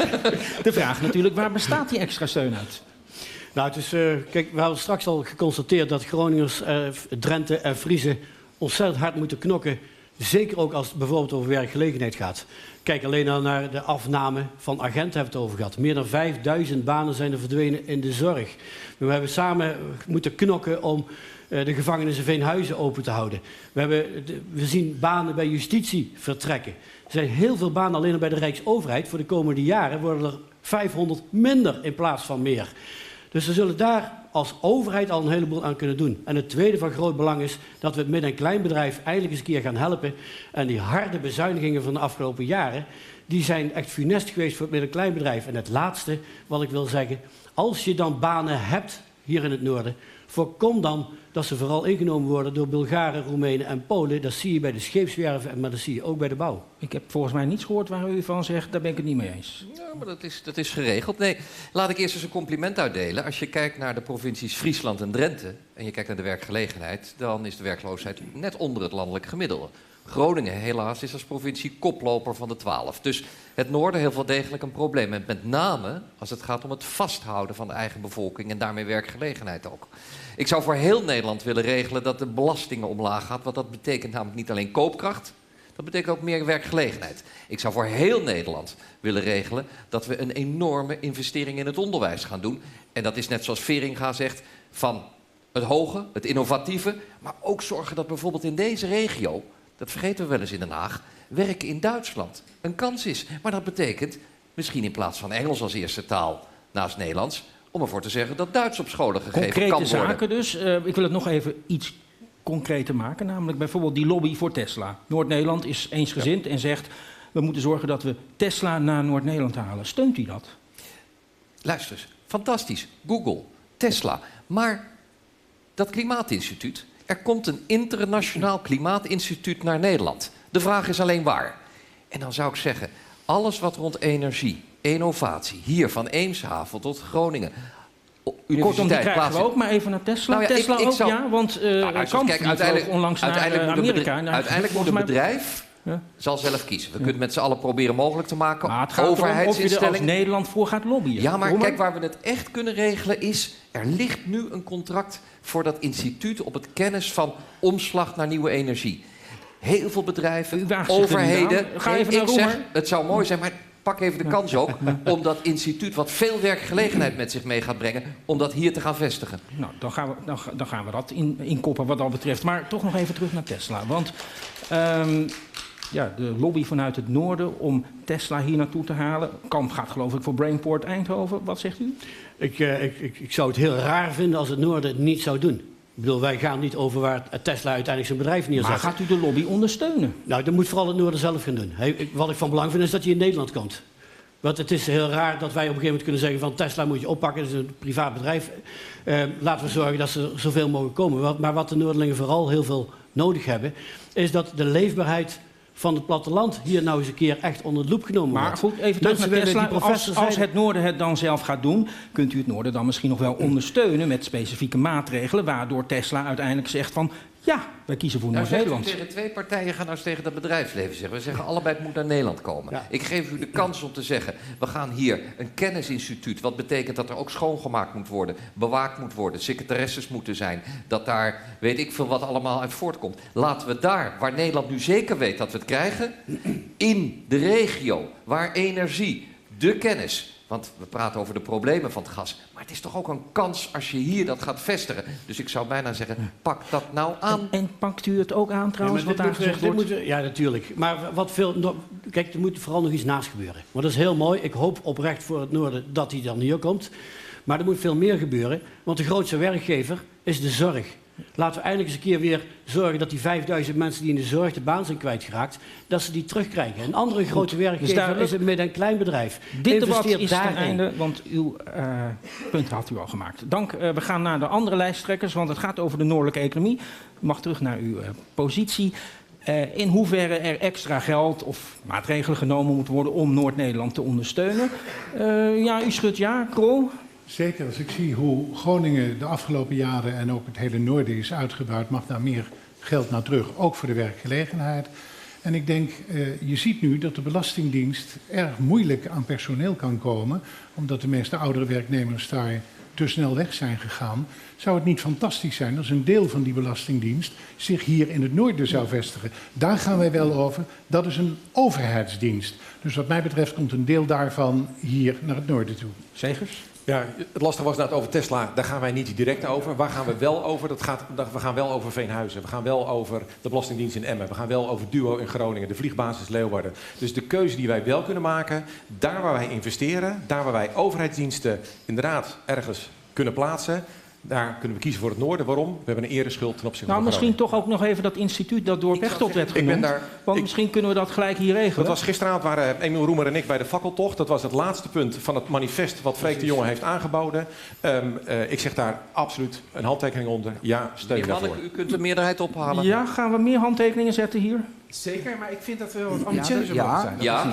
de vraag natuurlijk, waar bestaat die extra steun uit? Nou, het is, kijk, we hebben straks al geconstateerd dat Groningers, Drenthe en Friese ontzettend hard moeten knokken. Zeker ook als het bijvoorbeeld over werkgelegenheid gaat. Kijk alleen al naar de afname van agenten hebben we het over gehad. Meer dan 5000 banen zijn er verdwenen in de zorg. We hebben samen moeten knokken om de gevangenis in Veenhuizen open te houden. We zien banen bij justitie vertrekken. Er zijn heel veel banen alleen bij de Rijksoverheid. Voor de komende jaren worden er 500 minder in plaats van meer. Dus we zullen daar als overheid al een heleboel aan kunnen doen. En het tweede van groot belang is dat we het midden- en kleinbedrijf eigenlijk eens een keer gaan helpen. En die harde bezuinigingen van de afgelopen jaren, die zijn echt funest geweest voor het midden- en kleinbedrijf. En het laatste wat ik wil zeggen, als je dan banen hebt hier in het noorden, voorkom dan dat ze vooral ingenomen worden door Bulgaren, Roemenen en Polen. Dat zie je bij de scheepswerven, maar dat zie je ook bij de bouw. Ik heb volgens mij niets gehoord waar u van zegt, daar ben ik het niet mee eens. Ja, maar dat is geregeld. Nee, laat ik eerst eens een compliment uitdelen. Als je kijkt naar de provincies Friesland en Drenthe en je kijkt naar de werkgelegenheid, dan is de werkloosheid net onder het landelijk gemiddelde. Groningen helaas is als provincie koploper van de 12. Dus het noorden heeft wel degelijk een probleem. En met name als het gaat om het vasthouden van de eigen bevolking en daarmee werkgelegenheid ook. Ik zou voor heel Nederland willen regelen dat de belastingen omlaag gaat. Want dat betekent namelijk niet alleen koopkracht. Dat betekent ook meer werkgelegenheid. Ik zou voor heel Nederland willen regelen dat we een enorme investering in het onderwijs gaan doen. En dat is net zoals Veringa zegt, van het hoge, het innovatieve. Maar ook zorgen dat bijvoorbeeld in deze regio, dat vergeten we wel eens in Den Haag, werken in Duitsland een kans is. Maar dat betekent misschien in plaats van Engels als eerste taal naast Nederlands, om ervoor te zeggen dat Duits op scholen gegeven Concrete kan worden. zaken dus. Ik wil het nog even iets concreter maken. Namelijk bijvoorbeeld die lobby voor Tesla. Noord-Nederland is eensgezind en zegt, we moeten zorgen dat we Tesla naar Noord-Nederland halen. Steunt u dat? Luister eens, fantastisch. Google, Tesla. Maar dat klimaatinstituut, er komt een internationaal klimaatinstituut naar Nederland. De vraag is alleen waar. En dan zou ik zeggen, alles wat rond energie, innovatie, hier van Eemshaven tot Groningen, Kortom, die krijgen we ook maar even naar Tesla. Nou ja, Tesla ik ook, zou, ja, want kijk, Kampvliet ook onlangs naar Amerika. Uiteindelijk moet een bedrijf Zal zelf kiezen. We kunnen het met z'n allen proberen mogelijk te maken. Maar het gaat erom of je er als Overheidsinstellingen. Nederland voor gaat lobbyen. Ja, maar Roemer? kijk, waar we het echt kunnen regelen is... er ligt nu een contract voor dat instituut op het kennis van omslag naar nieuwe energie. Heel veel bedrijven, overheden... Ga even naar ik Roemer. zeg, het zou mooi zijn, maar pak even de kans ook... om dat instituut, wat veel werkgelegenheid met zich mee gaat brengen... om dat hier te gaan vestigen. Nou, dan gaan we dat inkoppen wat dat betreft. Maar toch nog even terug naar Tesla. Want de lobby vanuit het noorden om Tesla hier naartoe te halen... Kamp gaat geloof ik voor Brainport Eindhoven. Wat zegt u? Ik zou het heel raar vinden als het noorden het niet zou doen. Ik bedoel, wij gaan niet over waar Tesla uiteindelijk zijn bedrijf neerzet. Maar gaat u de lobby ondersteunen? Nou, dat moet vooral het noorden zelf gaan doen. Wat ik van belang vind is dat hij in Nederland komt. Want het is heel raar dat wij op een gegeven moment kunnen zeggen van Tesla moet je oppakken, dat is een privaat bedrijf. Laten we zorgen dat ze zoveel mogelijk komen. Maar wat de Noorderlingen vooral heel veel nodig hebben, is dat de leefbaarheid van het platteland hier nou eens een keer echt onder de loep genomen wordt. Maar goed, even terug naar Tesla. Als het noorden het dan zelf gaat doen, kunt u het noorden dan misschien nog wel ondersteunen met specifieke maatregelen, waardoor Tesla uiteindelijk zegt van, ja, wij kiezen voor Noord-Nederland. Tegen twee partijen gaan nou eens tegen dat bedrijfsleven zeggen. We zeggen allebei het moet naar Nederland komen. Ja. Ik geef u de kans om te zeggen, we gaan hier een kennisinstituut. Wat betekent dat er ook schoongemaakt moet worden, bewaakt moet worden, secretaresses moeten zijn. Dat daar, weet ik veel wat allemaal uit voortkomt. Laten we daar, waar Nederland nu zeker weet dat we het krijgen, in de regio, waar energie, de kennis... Want we praten over de problemen van het gas. Maar het is toch ook een kans als je hier dat gaat vestigen. Dus ik zou bijna zeggen, pak dat nou aan. En pakt u het ook aan trouwens, wat daar gezegd wordt? Ja, natuurlijk. Maar kijk, er moet vooral nog iets naast gebeuren. Maar dat is heel mooi. Ik hoop oprecht voor het noorden dat hij dan hier komt. Maar er moet veel meer gebeuren. Want de grootste werkgever is de zorg. Laten we eindelijk eens een keer weer zorgen dat die 5000 mensen die in de zorg de baan zijn kwijtgeraakt, dat ze die terugkrijgen. Een andere grote werkgever is het met een klein bedrijf. Dit debat is ten einde, want uw punt had u al gemaakt. Dank. We gaan naar de andere lijsttrekkers, want het gaat over de noordelijke economie. U mag terug naar uw positie. In hoeverre er extra geld of maatregelen genomen moeten worden om Noord-Nederland te ondersteunen. Ja, u schudt ja, Krol. Zeker, als ik zie hoe Groningen de afgelopen jaren en ook het hele noorden is uitgebouwd, mag daar meer geld naar terug, ook voor de werkgelegenheid. En ik denk, je ziet nu dat de Belastingdienst erg moeilijk aan personeel kan komen, omdat de meeste oudere werknemers daar te snel weg zijn gegaan. Zou het niet fantastisch zijn als een deel van die Belastingdienst zich hier in het noorden zou vestigen? Daar gaan wij wel over. Dat is een overheidsdienst. Dus wat mij betreft komt een deel daarvan hier naar het noorden toe. Zegers? Ja, het lastige was net over Tesla. Daar gaan wij niet direct over. Waar gaan we wel over? We gaan wel over Veenhuizen. We gaan wel over de Belastingdienst in Emmen. We gaan wel over Duo in Groningen. De vliegbasis Leeuwarden. Dus de keuze die wij wel kunnen maken. Daar waar wij investeren. Daar waar wij overheidsdiensten inderdaad ergens kunnen plaatsen. Daar kunnen we kiezen voor het noorden. Waarom? We hebben een ereschuld ten opzichte van misschien toch ook nog even dat instituut dat door Pechtold werd genoemd. Want misschien kunnen we dat gelijk hier regelen. Dat was gisteravond, waren Emiel Roemer en ik bij de fakkeltocht. Dat was het laatste punt van het manifest wat Freek de Jonge heeft aangeboden. Ik zeg daar absoluut een handtekening onder. Ja, steun daarvoor. U kunt de meerderheid ophalen. Ja, gaan we meer handtekeningen zetten hier? Zeker, maar ik vind dat we wat ambitieuzer mogen zijn. Ja.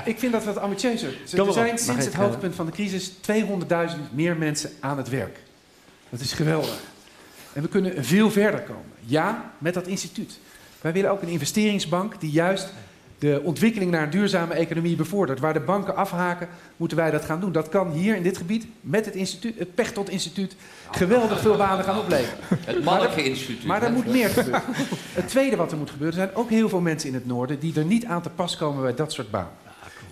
Ik vind dat we wat ambitieuzer. Er zijn sinds het hoogtepunt van de crisis 200.000 meer mensen aan het werk. Dat is geweldig. En we kunnen veel verder komen. Ja, met dat instituut. Wij willen ook een investeringsbank die juist de ontwikkeling naar een duurzame economie bevordert. Waar de banken afhaken, moeten wij dat gaan doen. Dat kan hier in dit gebied met het instituut, het Pechtold Instituut, geweldig veel banen gaan opleveren. Het Manneke Instituut. Maar er moet meer gebeuren. Het tweede wat er moet gebeuren, er zijn ook heel veel mensen in het noorden die er niet aan te pas komen bij dat soort banen.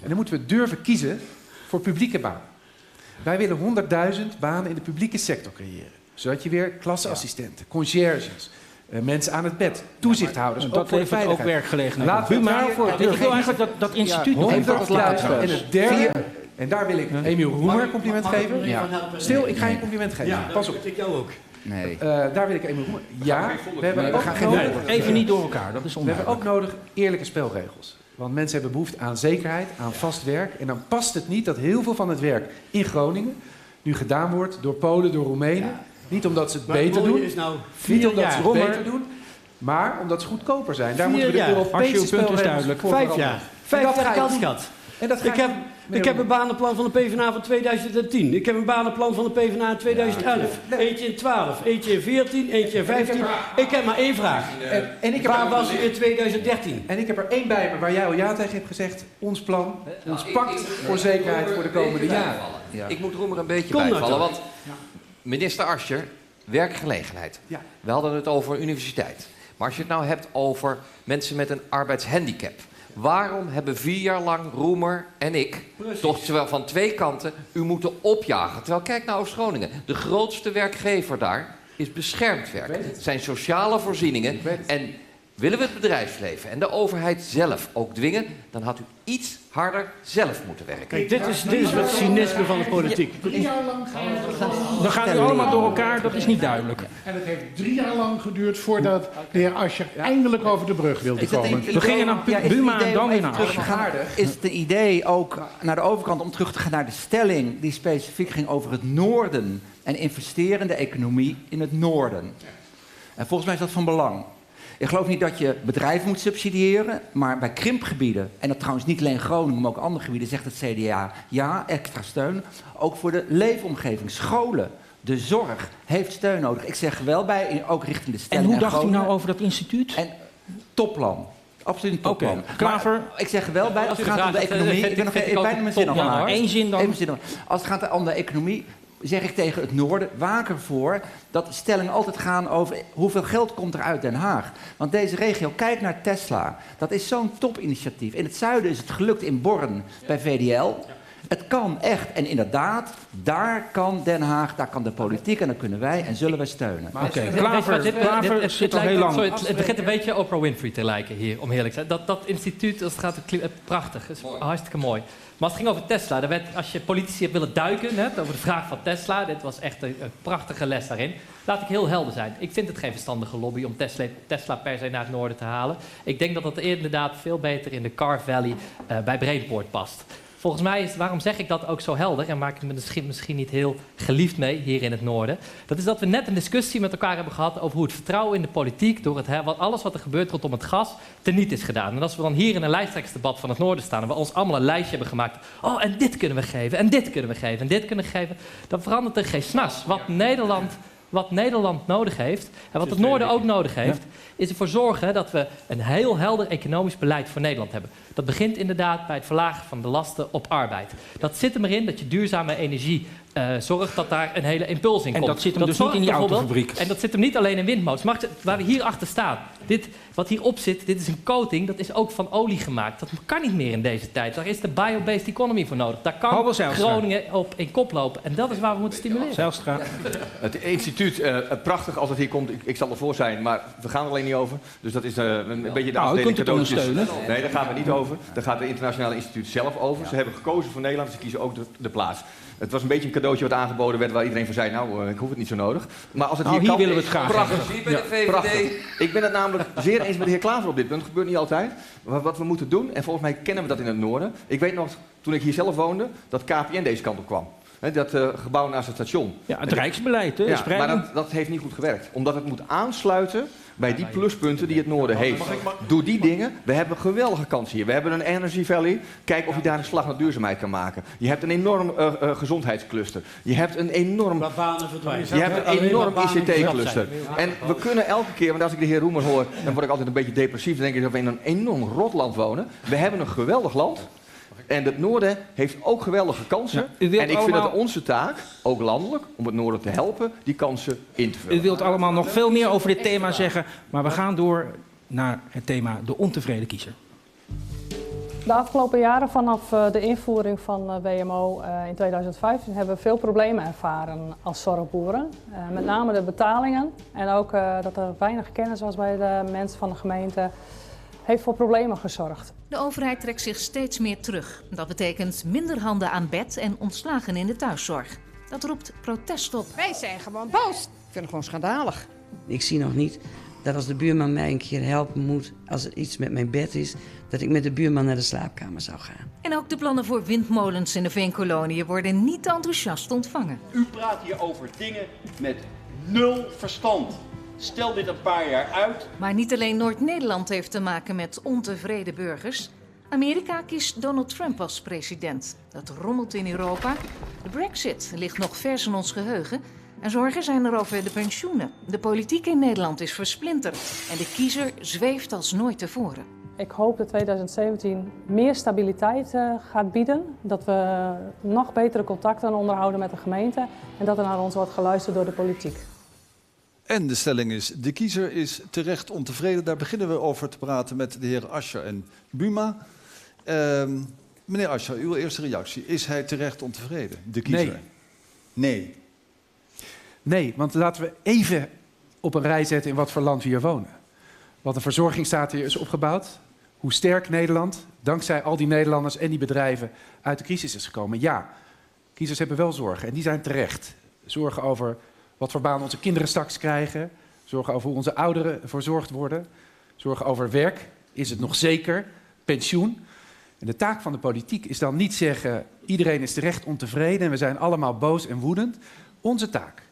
En dan moeten we durven kiezen voor publieke banen. Wij willen 100.000 banen in de publieke sector creëren. Zodat je weer klasseassistenten, conciërges, mensen aan het bed, toezichthouders, ook dat voor de veiligheid. Ook werkgelegenheid. Laten we ik wil eigenlijk dat instituut nog even afsluiten. En het derde, en daar wil ik Emiel Roemer een compliment geven. Ja. Stil, ik ga je een compliment geven. Ja, pas op. Ik jou ook. Nee. Daar wil ik Emiel Roemer. Ja, we hebben ook nodig, even niet door elkaar, dat is we hebben ook nodig eerlijke spelregels. Want mensen hebben behoefte aan zekerheid, aan vast werk. En dan past het niet dat heel veel van het werk in Groningen nu gedaan wordt door Polen, door Roemenen. Ja. Niet omdat ze het beter doen, niet omdat ze het beter doen, maar omdat ze goedkoper zijn. Daar moeten we de Europese spelregels voor 5 jaar. 5 jaar kans gehad. En dat ik heb een banenplan van de PvdA van 2010. Ik heb een banenplan van de PvdA in 2011. Eentje in 12, eentje in 14, eentje in 15. Ik heb maar één vraag. Waar was u in 2013? En ik heb er één bij me waar jij al ja tegen hebt gezegd. Ons plan, ons pact voor zekerheid voor de komende jaren. Ja. Ik moet Roemer een beetje bijvallen, want minister Asscher, werkgelegenheid. Ja. We hadden het over universiteit. Maar als je het nou hebt over mensen met een arbeidshandicap. Waarom hebben 4 jaar lang Roemer en ik, toch terwijl van 2 kanten, u moeten opjagen? Terwijl, kijk naar Oost-Groningen. De grootste werkgever daar is beschermd werk. Het zijn sociale voorzieningen. En willen we het bedrijfsleven en de overheid zelf ook dwingen, dan had u iets harder zelf moeten werken. Kijk, dit is het cynisme van de politiek. 3 jaar lang Dan gaan we allemaal door elkaar, dat is niet duidelijk. En het heeft 3 jaar lang geduurd voordat de heer Asscher eindelijk over de brug wilde komen. We gingen naar Buma en dan weer naar Asscher. Is het een idee ook naar de overkant om terug te gaan naar de stelling die specifiek ging over het noorden en investeren in de economie in het noorden? En volgens mij is dat van belang. Ik geloof niet dat je bedrijven moet subsidiëren, maar bij krimpgebieden, en dat trouwens niet alleen Groningen, maar ook andere gebieden, zegt het CDA, ja, extra steun. Ook voor de leefomgeving, scholen, de zorg heeft steun nodig. Ik zeg wel bij, ook richting de stelling. En hoe dacht u nou over dat instituut? En topplan. Absoluut een topplan. Klaver. Maar ik zeg er wel bij, als het gaat om de economie, ik ben nog bijna mijn zin afmaken. Eén zin dan. Als het gaat om de economie, zeg ik tegen het noorden, waak ervoor dat de stellingen altijd gaan over hoeveel geld komt er uit Den Haag. Want deze regio, kijk naar Tesla. Dat is zo'n topinitiatief. In het zuiden is het gelukt in Born bij VDL. Het kan echt. En inderdaad, daar kan Den Haag, daar kan de politiek en dan kunnen wij en zullen wij steunen. Oké, Klaver zit al heel lang. Sorry, het begint een beetje Oprah Winfrey te lijken hier, om eerlijk te zijn. Dat instituut, als het gaat, prachtig, is hartstikke mooi. Maar als het ging over Tesla, daar werd, als je politici hebt willen duiken, over de vraag van Tesla, dit was echt een prachtige les daarin. Laat ik heel helder zijn. Ik vind het geen verstandige lobby om Tesla per se naar het noorden te halen. Ik denk dat dat inderdaad veel beter in de Car Valley bij Brainport past. Volgens mij is, waarom zeg ik dat ook zo helder en maak ik me misschien niet heel geliefd mee hier in het noorden. Dat is dat we net een discussie met elkaar hebben gehad over hoe het vertrouwen in de politiek door alles wat er gebeurt rondom het gas teniet is gedaan. En als we dan hier in een lijsttrekkersdebat van het noorden staan en we ons allemaal een lijstje hebben gemaakt. Oh, en dit kunnen we geven, en dit kunnen we geven, en dit kunnen we geven. Dan verandert er geen snas. Wat Nederland nodig heeft, en wat het noorden ook nodig heeft, is ervoor zorgen dat we een heel helder economisch beleid voor Nederland hebben. Dat begint inderdaad bij het verlagen van de lasten op arbeid. Dat zit er maar in dat je duurzame energie zorgt dat daar een hele impuls in komt. En dat zit hem dus niet in die autofabriek. En dat zit hem niet alleen in windmolens. Waar we hier achter staan, wat hierop zit, dit is een coating, dat is ook van olie gemaakt. Dat kan niet meer in deze tijd. Daar is de bio-based economy voor nodig. Daar kan Groningen op in kop lopen. En dat is waar we moeten stimuleren. Zijlstra. Het instituut, prachtig als het hier komt. Ik zal ervoor zijn, maar we gaan er alleen niet over. Dus dat is een beetje de afdeling cadeautjes. Nee, daar gaan we niet over. Daar gaat het internationale instituut zelf over. Ze hebben gekozen voor Nederland, ze kiezen ook de plaats. Het was een beetje een cadeautje wat aangeboden werd waar iedereen van zei, nou, ik hoef het niet zo nodig. Maar als het hier kan, willen we het graag. Prachtig. Prachtig. Ik ben het namelijk zeer eens met de heer Klaver op dit punt. Dat gebeurt niet altijd. Maar wat we moeten doen, en volgens mij kennen we dat in het noorden. Ik weet nog, toen ik hier zelf woonde, dat KPN deze kant op kwam. Dat gebouw naast het station. Ja, het rijksbeleid, hè? Ja, maar dat heeft niet goed gewerkt. Omdat het moet aansluiten bij die pluspunten die het noorden heeft. Doe die dingen. We hebben geweldige kansen hier. We hebben een Energy Valley. Kijk of je daar een slag naar duurzaamheid kan maken. Je hebt een enorm gezondheidscluster. Je hebt een enorm ICT-cluster. En we kunnen elke keer, want als ik de heer Roemer hoor, dan word ik altijd een beetje depressief. Dan denk ik dat we in een enorm rotland wonen. We hebben een geweldig land. En het noorden heeft ook geweldige kansen. Ja, en ik vind het onze taak, ook landelijk, om het noorden te helpen die kansen in te vullen. U wilt allemaal nog veel meer over dit thema zeggen, maar we gaan door naar het thema de ontevreden kiezer. De afgelopen jaren vanaf de invoering van WMO in 2015 hebben we veel problemen ervaren als zorgboeren. Met name de betalingen en ook dat er weinig kennis was bij de mensen van de gemeente. Heeft voor problemen gezorgd. De overheid trekt zich steeds meer terug. Dat betekent minder handen aan bed en ontslagen in de thuiszorg. Dat roept protest op. Wij zijn gewoon boos. Ik vind het gewoon schandalig. Ik zie nog niet dat als de buurman mij een keer helpen moet, als er iets met mijn bed is, dat ik met de buurman naar de slaapkamer zou gaan. En ook de plannen voor windmolens in de Veenkoloniën worden niet enthousiast ontvangen. U praat hier over dingen met 0 verstand. Stel dit een paar jaar uit. Maar niet alleen Noord-Nederland heeft te maken met ontevreden burgers. Amerika kiest Donald Trump als president. Dat rommelt in Europa. De Brexit ligt nog vers in ons geheugen. En zorgen zijn er over de pensioenen. De politiek in Nederland is versplinterd. En de kiezer zweeft als nooit tevoren. Ik hoop dat 2017 meer stabiliteit gaat bieden. Dat we nog betere contacten onderhouden met de gemeente. En dat er naar ons wordt geluisterd door de politiek. En de stelling is, de kiezer is terecht ontevreden. Daar beginnen we over te praten met de heren Asscher en Buma. Meneer Asscher, uw eerste reactie. Is hij terecht ontevreden, de kiezer? Nee. Nee, want laten we even op een rij zetten in wat voor land we hier wonen. Wat een verzorgingsstaat hier is opgebouwd. Hoe sterk Nederland, dankzij al die Nederlanders en die bedrijven, uit de crisis is gekomen. Ja, kiezers hebben wel zorgen en die zijn terecht. Zorgen over wat voor baan onze kinderen straks krijgen. Zorgen over hoe onze ouderen verzorgd worden. Zorgen over werk. Is het nog zeker? Pensioen. En de taak van de politiek is dan niet zeggen, iedereen is terecht ontevreden en we zijn allemaal boos en woedend. Onze taak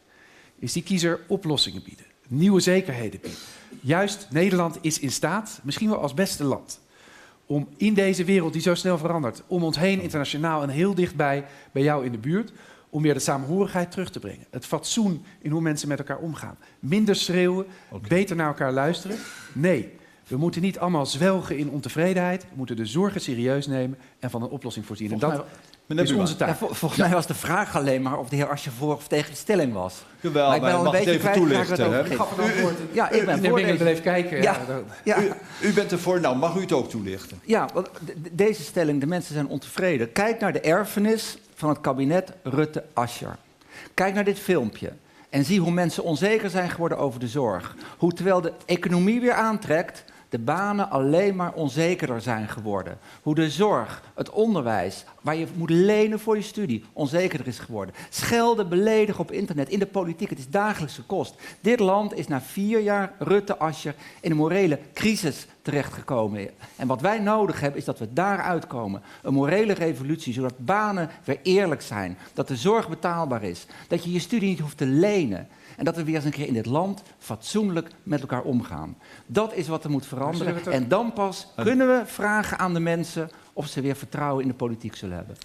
is die kiezer oplossingen bieden. Nieuwe zekerheden bieden. Juist Nederland is in staat, misschien wel als beste land, om in deze wereld die zo snel verandert, om ons heen internationaal en heel dichtbij bij jou in de buurt, om weer de samenhorigheid terug te brengen. Het fatsoen in hoe mensen met elkaar omgaan. Minder schreeuwen, beter naar elkaar luisteren. Nee, we moeten niet allemaal zwelgen in ontevredenheid. We moeten de zorgen serieus nemen en van een oplossing voorzien. En dat is onze taak. Ja, volgens mij was de vraag alleen maar of de heer Asscher voor of tegen de stelling was. Jawel, maar ik ben al een beetje even toelichten. Ja, ik ben voor deze. Even kijken. Ja. U bent ervoor, nou mag u het ook toelichten. Ja, want deze stelling, de mensen zijn ontevreden. Kijk naar de erfenis van het kabinet Rutte-Asscher. Kijk naar dit filmpje en zie hoe mensen onzeker zijn geworden over de zorg. Hoe terwijl de economie weer aantrekt, de banen alleen maar onzekerder zijn geworden. Hoe de zorg, het onderwijs, waar je moet lenen voor je studie, onzekerder is geworden. Schelden, beledigen op internet, in de politiek, het is dagelijkse kost. Dit land is na 4 jaar Rutte-Asscher in een morele crisis terechtgekomen. En wat wij nodig hebben, is dat we daaruit komen. Een morele revolutie, zodat banen weer eerlijk zijn. Dat de zorg betaalbaar is. Dat je je studie niet hoeft te lenen. En dat we weer eens een keer in dit land fatsoenlijk met elkaar omgaan. Dat is wat er moet veranderen. En dan pas kunnen we vragen aan de mensen of ze weer vertrouwen in de politiek zullen hebben.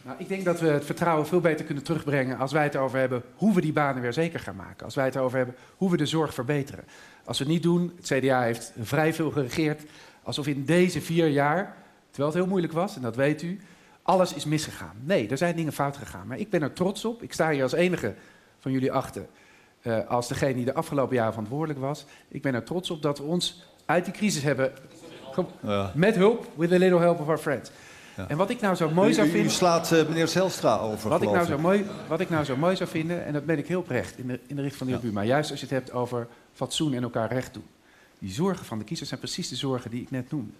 Nou, ik denk dat we het vertrouwen veel beter kunnen terugbrengen als wij het over hebben hoe we die banen weer zeker gaan maken. Als wij het over hebben hoe we de zorg verbeteren. Als we het niet doen, het CDA heeft vrij veel geregeerd, alsof in deze 4 jaar, terwijl het heel moeilijk was, en dat weet u, alles is misgegaan. Nee, er zijn dingen fout gegaan. Maar ik ben er trots op. Ik sta hier als enige van jullie achter, als degene die de afgelopen jaren verantwoordelijk was. Ik ben er trots op dat we ons uit die crisis hebben, met hulp, with a little help of our friends. Ja. En wat ik nou zo mooi zou vinden... U slaat meneer Zijlstra over, wat ik nou zo mooi zou vinden, en dat ben ik heel oprecht in de richting van de heer Buma, juist als je het hebt over fatsoen en elkaar recht doen. Die zorgen van de kiezers zijn precies de zorgen die ik net noemde.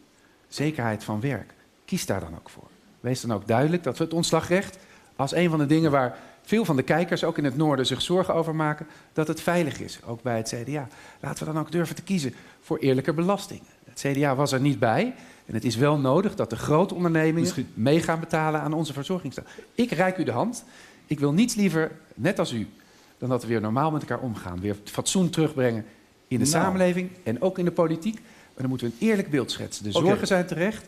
Zekerheid van werk. Kies daar dan ook voor. Wees dan ook duidelijk dat we het ontslagrecht, als een van de dingen waar veel van de kijkers, ook in het noorden, zich zorgen over maken, dat het veilig is, ook bij het CDA. Laten we dan ook durven te kiezen voor eerlijke belastingen. Het CDA was er niet bij. En het is wel nodig dat de grote ondernemingen mee gaan betalen aan onze verzorgingsstaat. Ik reik u de hand. Ik wil niets liever, net als u, dan dat we weer normaal met elkaar omgaan. Weer fatsoen terugbrengen in de samenleving en ook in de politiek. Maar dan moeten we een eerlijk beeld schetsen. De zorgen zijn terecht,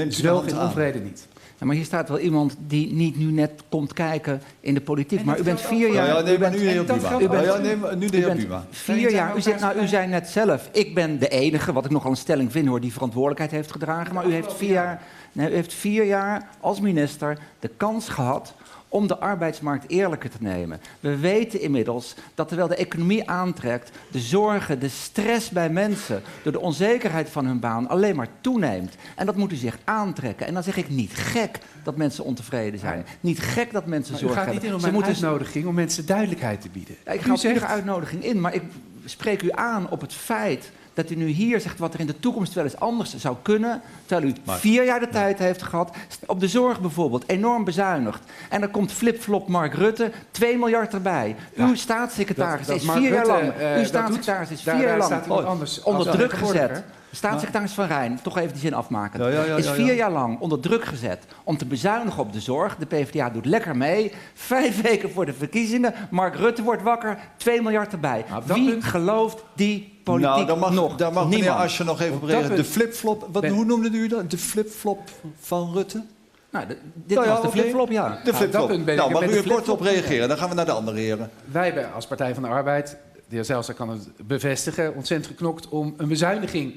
zwelgen in onvrede niet. Ja, maar hier staat wel iemand die niet nu net komt kijken in de politiek. Maar u bent 4 jaar... Ja, nee, maar nu de heer Buma. Nu de heer Buma. 4 jaar. U zei net zelf, ik ben de enige, wat ik nogal een stelling vind hoor, die verantwoordelijkheid heeft gedragen. Maar u heeft 4 jaar als minister de kans gehad om de arbeidsmarkt eerlijker te nemen. We weten inmiddels dat terwijl de economie aantrekt, de zorgen, de stress bij mensen door de onzekerheid van hun baan alleen maar toeneemt. En dat moet u zich aantrekken. En dan zeg ik niet gek dat mensen ontevreden zijn. Niet gek dat mensen zorgen hebben. U gaat niet in op mijn uitnodiging om mensen duidelijkheid te bieden. Ja, ik ga op iedere uitnodiging in, maar ik spreek u aan op het feit dat u nu hier zegt wat er in de toekomst wel eens anders zou kunnen, terwijl u 4 jaar de tijd heeft gehad. Op de zorg bijvoorbeeld, enorm bezuinigd. En dan komt flip-flop Mark Rutte, 2 miljard erbij. Uw staatssecretaris is 4 jaar lang. Uw staatssecretaris is 4 jaar lang onder druk gezet Staatssecretaris Van Rijn, toch even die zin afmaken. Ja. Is 4 jaar lang onder druk gezet om te bezuinigen op de zorg. De PvdA doet lekker mee. 5 weken voor de verkiezingen. Mark Rutte wordt wakker. 2 miljard erbij. Wie gelooft die politiek nog? Daar mag meneer Niemand. Asscher nog even op reageren. De flipflop, hoe noemde u dat? De flipflop van Rutte? Nou, dit was de flipflop, ja. De flipflop. Nou, mag u er kort op reageren? Dan gaan we naar de andere heren. Wij hebben als Partij van de Arbeid, de heer Zijlstra kan het bevestigen, ontzettend geknokt om een bezuiniging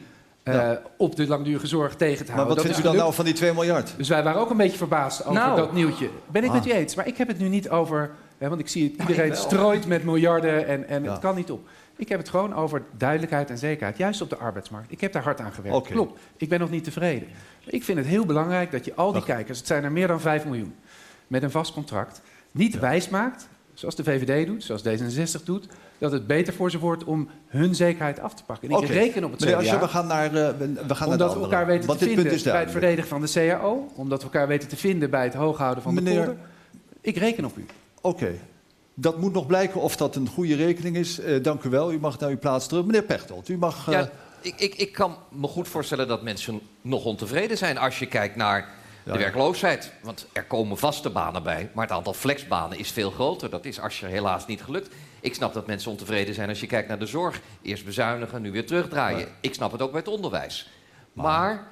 op de langdurige zorg tegen te houden. Maar wat vindt u dan nou van die 2 miljard? Dus wij waren ook een beetje verbaasd over dat nieuwtje. Ben ik met u eens. Maar ik heb het nu niet over... want ik zie het, iedereen strooit met miljarden en het kan niet op. Ik heb het gewoon over duidelijkheid en zekerheid. Juist op de arbeidsmarkt. Ik heb daar hard aan gewerkt. Okay. Klopt. Ik ben nog niet tevreden. Maar ik vind het heel belangrijk dat je al die kijkers... het zijn er meer dan 5 miljoen... met een vast contract... niet wijsmaakt, zoals de VVD doet, zoals D66 doet... dat het beter voor ze wordt om hun zekerheid af te pakken. En ik reken op het CDA. Meneer Asscher, we gaan naar de omdat we elkaar weten te vinden bij duidelijk. het verdedigen van de CAO. Omdat we elkaar weten te vinden bij het hooghouden van de polder. Ik reken op u. Oké. Dat moet nog blijken of dat een goede rekening is. Dank u wel. U mag naar uw plaats terug. Meneer Pechtold, u mag... Ja, ik kan me goed voorstellen dat mensen nog ontevreden zijn als je kijkt naar de werkloosheid. Want er komen vaste banen bij, maar het aantal flexbanen is veel groter. Dat is Asscher helaas niet gelukt. Ik snap dat mensen ontevreden zijn als je kijkt naar de zorg. Eerst bezuinigen, nu weer terugdraaien. Ja. Ik snap het ook bij het onderwijs. Maar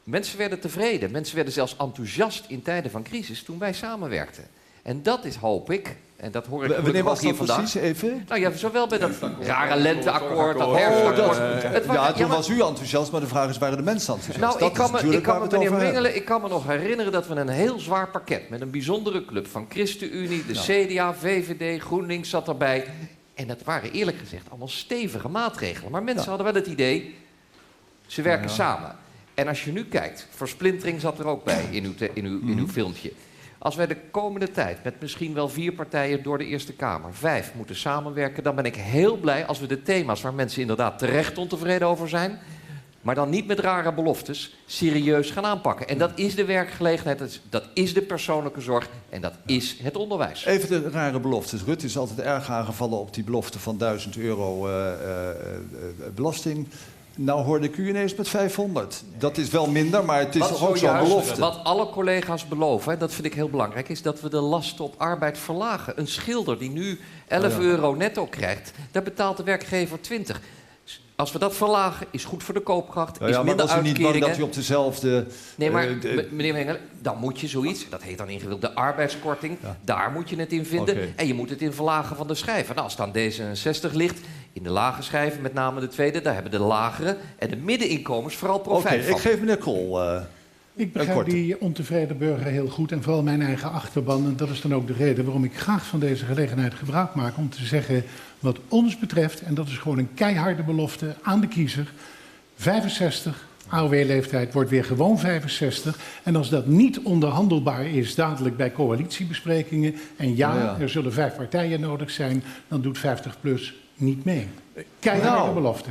mensen werden tevreden. Mensen werden zelfs enthousiast in tijden van crisis toen wij samenwerkten. En dat is, hoop ik, en dat hoor ik wanneer was ook hier dat vandaag. precies, even? Nou ja, zowel bij dat rare lenteakkoord, dat herfstakkoord. Toen was u enthousiast, maar de vraag is, waren de mensen enthousiast? Nou, ik kan me nog herinneren dat we een heel zwaar pakket... met een bijzondere club van ChristenUnie, de CDA, VVD, GroenLinks zat erbij. En dat waren eerlijk gezegd allemaal stevige maatregelen. Maar mensen hadden wel het idee, ze werken samen. En als je nu kijkt, versplintering zat er ook bij in uw filmpje... Als wij de komende tijd met misschien wel 4 partijen door de Eerste Kamer, 5 moeten samenwerken, dan ben ik heel blij als we de thema's waar mensen inderdaad terecht ontevreden over zijn, maar dan niet met rare beloftes, serieus gaan aanpakken. En dat is de werkgelegenheid, dat is de persoonlijke zorg en dat is het onderwijs. Even de rare beloftes. Rutte is altijd erg aangevallen op die belofte van €1000 belasting. Nou hoorde ik u ineens met 500. Dat is wel minder, maar het is toch ook zo'n belofte. Wat alle collega's beloven, dat vind ik heel belangrijk, is dat we de lasten op arbeid verlagen. Een schilder die nu €11 netto krijgt, daar betaalt de werkgever 20. Als we dat verlagen, is goed voor de koopkracht, is minder maar als u niet uitkeringen. bang dat u op dezelfde... Nee, maar meneer Wengelen, dan moet je zoiets, dat heet dan ingewikkeld de arbeidskorting, daar moet je het in vinden. Okay. En je moet het in verlagen van de schijven. Nou, als het aan D66 ligt, in de lage schijven, met name de tweede, daar hebben de lagere en de middeninkomens vooral profijt van. Ik geef meneer Krol... Ik begrijp die ontevreden burger heel goed en vooral mijn eigen achterban. En dat is dan ook de reden waarom ik graag van deze gelegenheid gebruik maak om te zeggen wat ons betreft, en dat is gewoon een keiharde belofte aan de kiezer, 65, AOW-leeftijd wordt weer gewoon 65. En als dat niet onderhandelbaar is dadelijk bij coalitiebesprekingen, en er zullen 5 partijen nodig zijn, dan doet 50PLUS niet mee. Keiharde belofte.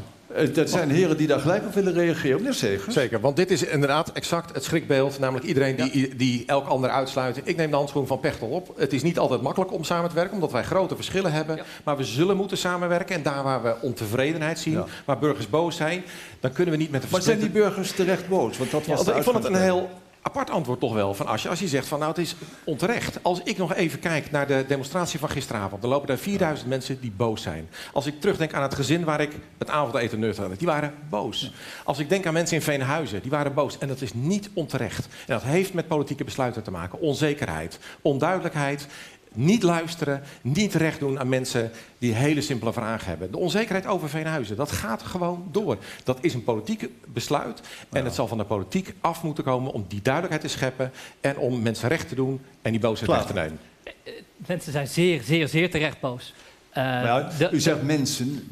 Dat zijn heren die daar gelijk op willen reageren. Meneer Segers. Zeker, want dit is inderdaad exact het schrikbeeld. Namelijk iedereen die elk ander uitsluit. Ik neem de handschoen van Pechtold op. Het is niet altijd makkelijk om samen te werken, omdat wij grote verschillen hebben. Ja. Maar we zullen moeten samenwerken. En daar waar we ontevredenheid zien, waar burgers boos zijn, dan kunnen we niet met de Maar zijn die burgers terecht boos? Want dat was ik vond het een heel apart antwoord toch wel van Asscher. Als je zegt van nou, het is onterecht. Als ik nog even kijk naar de demonstratie van gisteravond, dan lopen daar 4000 mensen die boos zijn. Als ik terugdenk aan het gezin waar ik het avondeten nuttigde, die waren boos. Als ik denk aan mensen in Veenhuizen, die waren boos. En dat is niet onterecht. En dat heeft met politieke besluiten te maken. Onzekerheid, onduidelijkheid. Niet luisteren, niet recht doen aan mensen die hele simpele vragen hebben. De onzekerheid over Veenhuizen, dat gaat gewoon door. Dat is een politiek besluit en het zal van de politiek af moeten komen om die duidelijkheid te scheppen en om mensen recht te doen en die boosheid weg te nemen. Mensen zijn zeer, zeer, zeer terecht boos. U zegt mensen,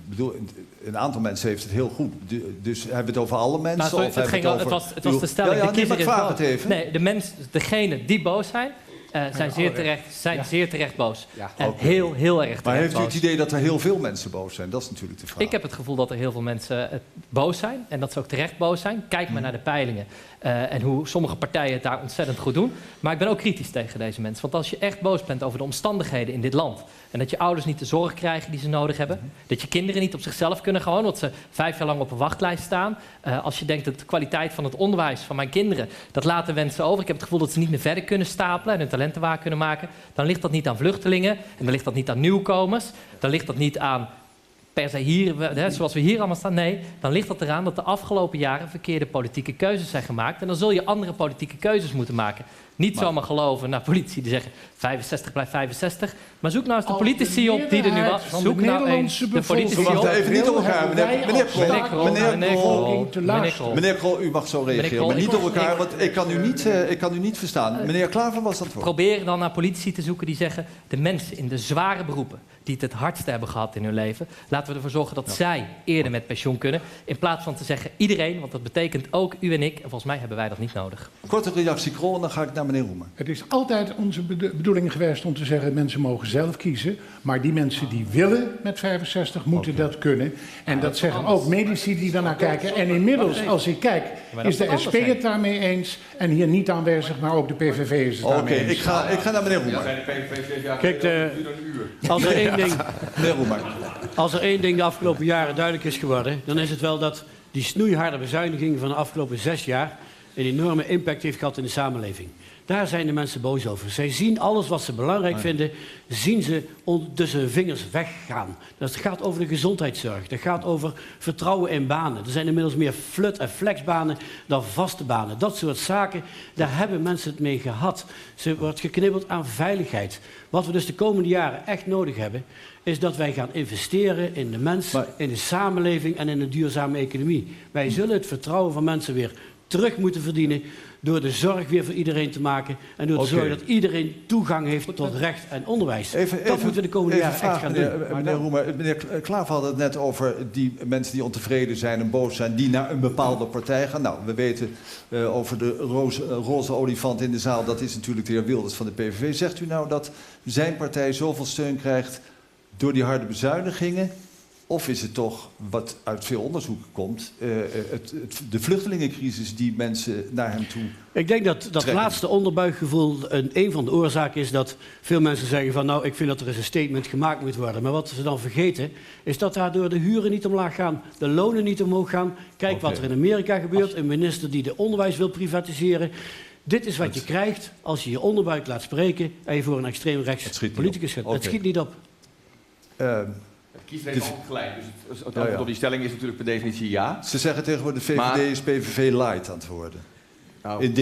een aantal mensen heeft het heel goed. Dus hebben we het over alle mensen? Het was de stelling, de kiezer is boos. Nee, degenen die boos zijn, zijn zeer terecht boos. Ja. En Oké. heel erg terecht Maar heeft u boos. het idee dat er heel veel mensen boos zijn? Dat is natuurlijk de vraag. Ik heb het gevoel dat er heel veel mensen boos zijn. En dat ze ook terecht boos zijn. Kijk maar naar de peilingen. En hoe sommige partijen het daar ontzettend goed doen. Maar ik ben ook kritisch tegen deze mensen. Want als je echt boos bent over de omstandigheden in dit land. En dat je ouders niet de zorg krijgen die ze nodig hebben. Dat je kinderen niet op zichzelf kunnen gewoon. Want ze 5 jaar lang op een wachtlijst staan. Als je denkt dat de kwaliteit van het onderwijs van mijn kinderen. Dat laten wensen over. Ik heb het gevoel dat ze niet meer verder kunnen stapelen. En hun talenten waar kunnen maken. Dan ligt dat niet aan vluchtelingen. En dan ligt dat niet aan nieuwkomers. Dan ligt dat niet aan per se hier, zoals we hier allemaal staan. Nee, dan ligt dat eraan dat de afgelopen jaren verkeerde politieke keuzes zijn gemaakt. En dan zul je andere politieke keuzes moeten maken. Niet zomaar geloven naar politici die zeggen 65 blijft 65. Maar zoek nou eens de politici op die er nu was. Zoek nou eens de politici op. Wacht even, niet door elkaar. Meneer Krol, u mag zo reageren. Maar niet door elkaar, want ik kan u niet verstaan. Meneer Klaver was dat voor. Probeer dan naar politici te zoeken die zeggen... de mensen in de zware beroepen die het hardste hebben gehad in hun leven... laten we ervoor zorgen dat zij eerder met pensioen kunnen. In plaats van te zeggen iedereen, want dat betekent ook u en ik. En volgens mij hebben wij dat niet nodig. Korte reactie, Krol, en dan ga ik naar meneer Roemer. Het is altijd onze bedoeling geweest om te zeggen... mensen mogen zelf kiezen. Maar die mensen die willen met 65 moeten dat kunnen. En dat zeggen ook medici die daarnaar kijken. En inmiddels, als ik kijk, is de SP het daarmee eens. En hier niet aanwezig, maar ook de PVV is het daarmee eens. Oké, ik ga naar meneer Roemer. Kijk, als er één ding de afgelopen jaren duidelijk is geworden... dan is het wel dat die snoeiharde bezuiniging van de afgelopen 6 jaar... een enorme impact heeft gehad in de samenleving. Daar zijn de mensen boos over. Zij zien alles wat ze belangrijk vinden, zien ze tussen hun vingers weggaan. Dat gaat over de gezondheidszorg. Dat gaat over vertrouwen in banen. Er zijn inmiddels meer flut- en flexbanen dan vaste banen. Dat soort zaken, daar hebben mensen het mee gehad. Ze wordt geknibbeld aan veiligheid. Wat we dus de komende jaren echt nodig hebben, is dat wij gaan investeren in de mens, in de samenleving en in een duurzame economie. Wij zullen het vertrouwen van mensen weer terug moeten verdienen door de zorg weer voor iedereen te maken en door te zorgen dat iedereen toegang heeft tot recht en onderwijs. Dat moeten we de komende jaren echt gaan doen. Meneer Roemer, meneer Klaver had het net over die mensen die ontevreden zijn en boos zijn, die naar een bepaalde partij gaan. Nou, we weten over de roze olifant in de zaal, dat is natuurlijk de heer Wilders van de PVV. Zegt u nou dat zijn partij zoveel steun krijgt door die harde bezuinigingen? Of is het toch, wat uit veel onderzoek komt, de vluchtelingencrisis die mensen naar hem toe Ik denk dat laatste onderbuikgevoel een van de oorzaken is dat veel mensen zeggen van nou, ik vind dat er eens een statement gemaakt moet worden. Maar wat ze dan vergeten, is dat daardoor de huren niet omlaag gaan, de lonen niet omhoog gaan. Kijk wat er in Amerika gebeurt, een minister die de onderwijs wil privatiseren. Dit is wat je krijgt als je je onderbuik laat spreken en je voor een extreemrechts politicus gaat. Het schiet niet op. Kies heeft altijd gelijk. Dus het antwoord op die stelling is natuurlijk per definitie ja. Ze zeggen tegenwoordig de VVD is PVV light aan het worden. Nou, in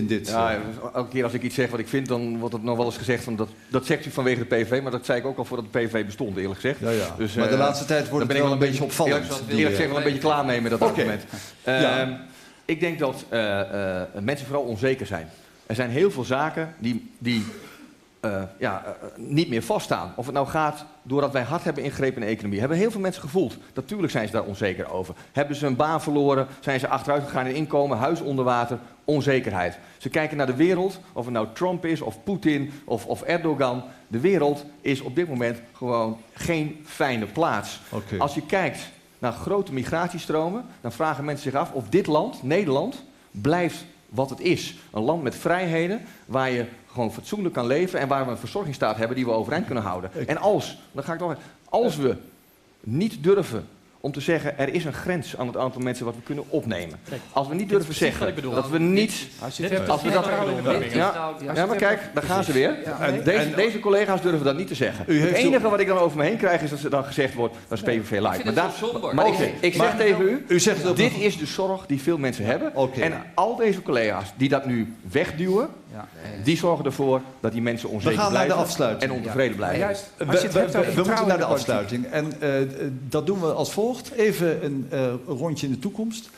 dit ja, elke keer als ik iets zeg wat ik vind, dan wordt het nog wel eens gezegd van dat zegt u vanwege de PVV, maar dat zei ik ook al voordat de PVV bestond, eerlijk gezegd. Ja, ja. Dus, maar de laatste tijd wordt het wel een beetje opvallend. Eerlijk gezegd wel een beetje klaar mee met dat argument. Ik denk dat mensen vooral onzeker zijn. Er zijn heel veel zaken die niet meer vaststaan. Of het nou gaat doordat wij hard hebben ingegrepen in de economie. Hebben heel veel mensen gevoeld. Natuurlijk zijn ze daar onzeker over. Hebben ze een baan verloren? Zijn ze achteruit gegaan in inkomen? Huis onder water? Onzekerheid. Ze kijken naar de wereld. Of het nou Trump is, of Poetin, of Erdogan. De wereld is op dit moment gewoon geen fijne plaats. Okay. Als je kijkt naar grote migratiestromen, dan vragen mensen zich af of dit land, Nederland, blijft wat het is. Een land met vrijheden, waar je gewoon fatsoenlijk kan leven en waar we een verzorgingsstaat hebben die we overeind kunnen houden. En als we niet durven om te zeggen, er is een grens aan het aantal mensen wat we kunnen opnemen. Als we niet durven zeggen dat we niet... Ja, maar kijk, daar gaan ze weer. Deze collega's durven dat niet te zeggen. Het enige wat ik dan over me heen krijg is dat er dan gezegd wordt, dat is PVV light. Maar ik zeg tegen u, dit is de zorg die veel mensen hebben. En al deze collega's die dat nu wegduwen, die zorgen ervoor dat die mensen onzeker blijven en ontevreden blijven. We moeten naar de afsluiting. En dat doen we als volgt. Even een rondje in de toekomst.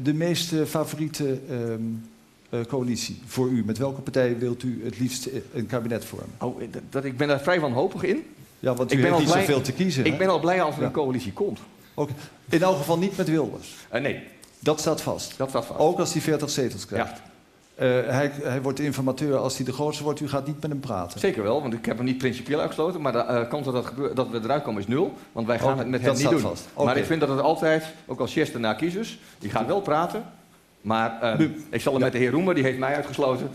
De meest favoriete coalitie voor u. Met welke partij wilt u het liefst een kabinet vormen? Ik ben daar vrij wanhopig in. Ja, want u heeft niet zoveel te kiezen. Ik ben al blij als er een coalitie komt. In elk geval niet met Wilders? Nee. Dat staat vast? Dat staat vast. Ook als hij 40 zetels krijgt? Ja. Hij wordt informateur als hij de grootste wordt. U gaat niet met hem praten. Zeker wel, want ik heb hem niet principieel uitgesloten. Maar de kans dat we eruit komen is 0. Want wij gaan het met hem niet doen. Vast. Maar ik vind dat het altijd, ook als Chester naar kiezers, die gaat wel praten. Maar ik zal hem met de heer Roemer, die heeft mij uitgesloten.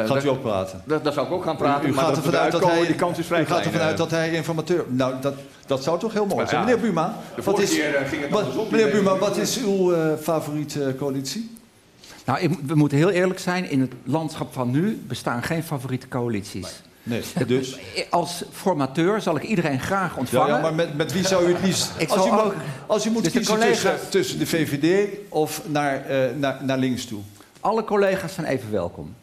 Gaat u ook praten? Daar zou ik ook gaan praten. U maar gaat ervan uit dat hij, die kans is vrij klein. U gaat ervan uit dat hij informateur... Nou, dat zou toch heel mooi zijn. Meneer Buma, wat is uw favoriete coalitie? Nou, we moeten heel eerlijk zijn. In het landschap van nu bestaan geen favoriete coalities. Nee, dus? Als formateur zal ik iedereen graag ontvangen. Ja, maar met wie zou u het liefst... Als u moet kiezen tussen de VVD of naar links toe? Alle collega's zijn even welkom.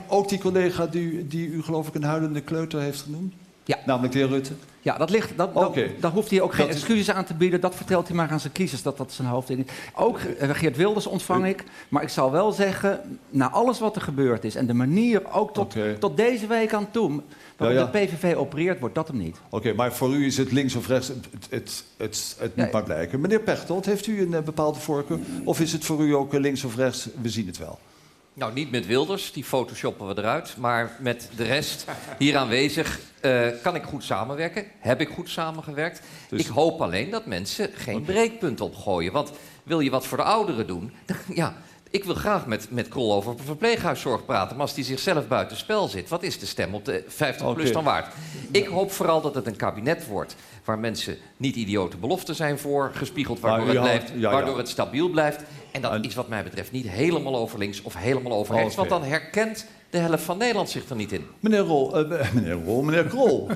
Ook die collega die u geloof ik een huilende kleuter heeft genoemd? Ja. Namelijk de heer Rutte? Ja, daar hoeft hij ook geen excuses aan te bieden. Dat vertelt hij maar aan zijn kiezers, dat zijn hoofdding is. Ook Geert Wilders ontvang ik. Maar ik zal wel zeggen, na alles wat er gebeurd is... en de manier ook tot deze week aan toe... waarop de PVV opereert, wordt dat hem niet. Oké, maar voor u is het links of rechts, het moet maar blijken. Meneer Pechtold, heeft u een bepaalde voorkeur? Of is het voor u ook links of rechts? We zien het wel. Nou, niet met Wilders, die photoshoppen we eruit. Maar met de rest hier aanwezig kan ik goed samenwerken. Heb ik goed samengewerkt. Dus... Ik hoop alleen dat mensen geen breekpunten opgooien. Want wil je wat voor de ouderen doen... ja, ik wil graag met Krol over verpleeghuiszorg praten. Maar als die zichzelf buitenspel zit... wat is de stem op de 50PLUS dan waard? Ik hoop vooral dat het een kabinet wordt... waar mensen niet idiote beloften zijn voorgespiegeld... waardoor het stabiel blijft... En dat is wat mij betreft niet helemaal over links of helemaal over rechts. Want dan herkent de helft van Nederland zich er niet in. Meneer Krol.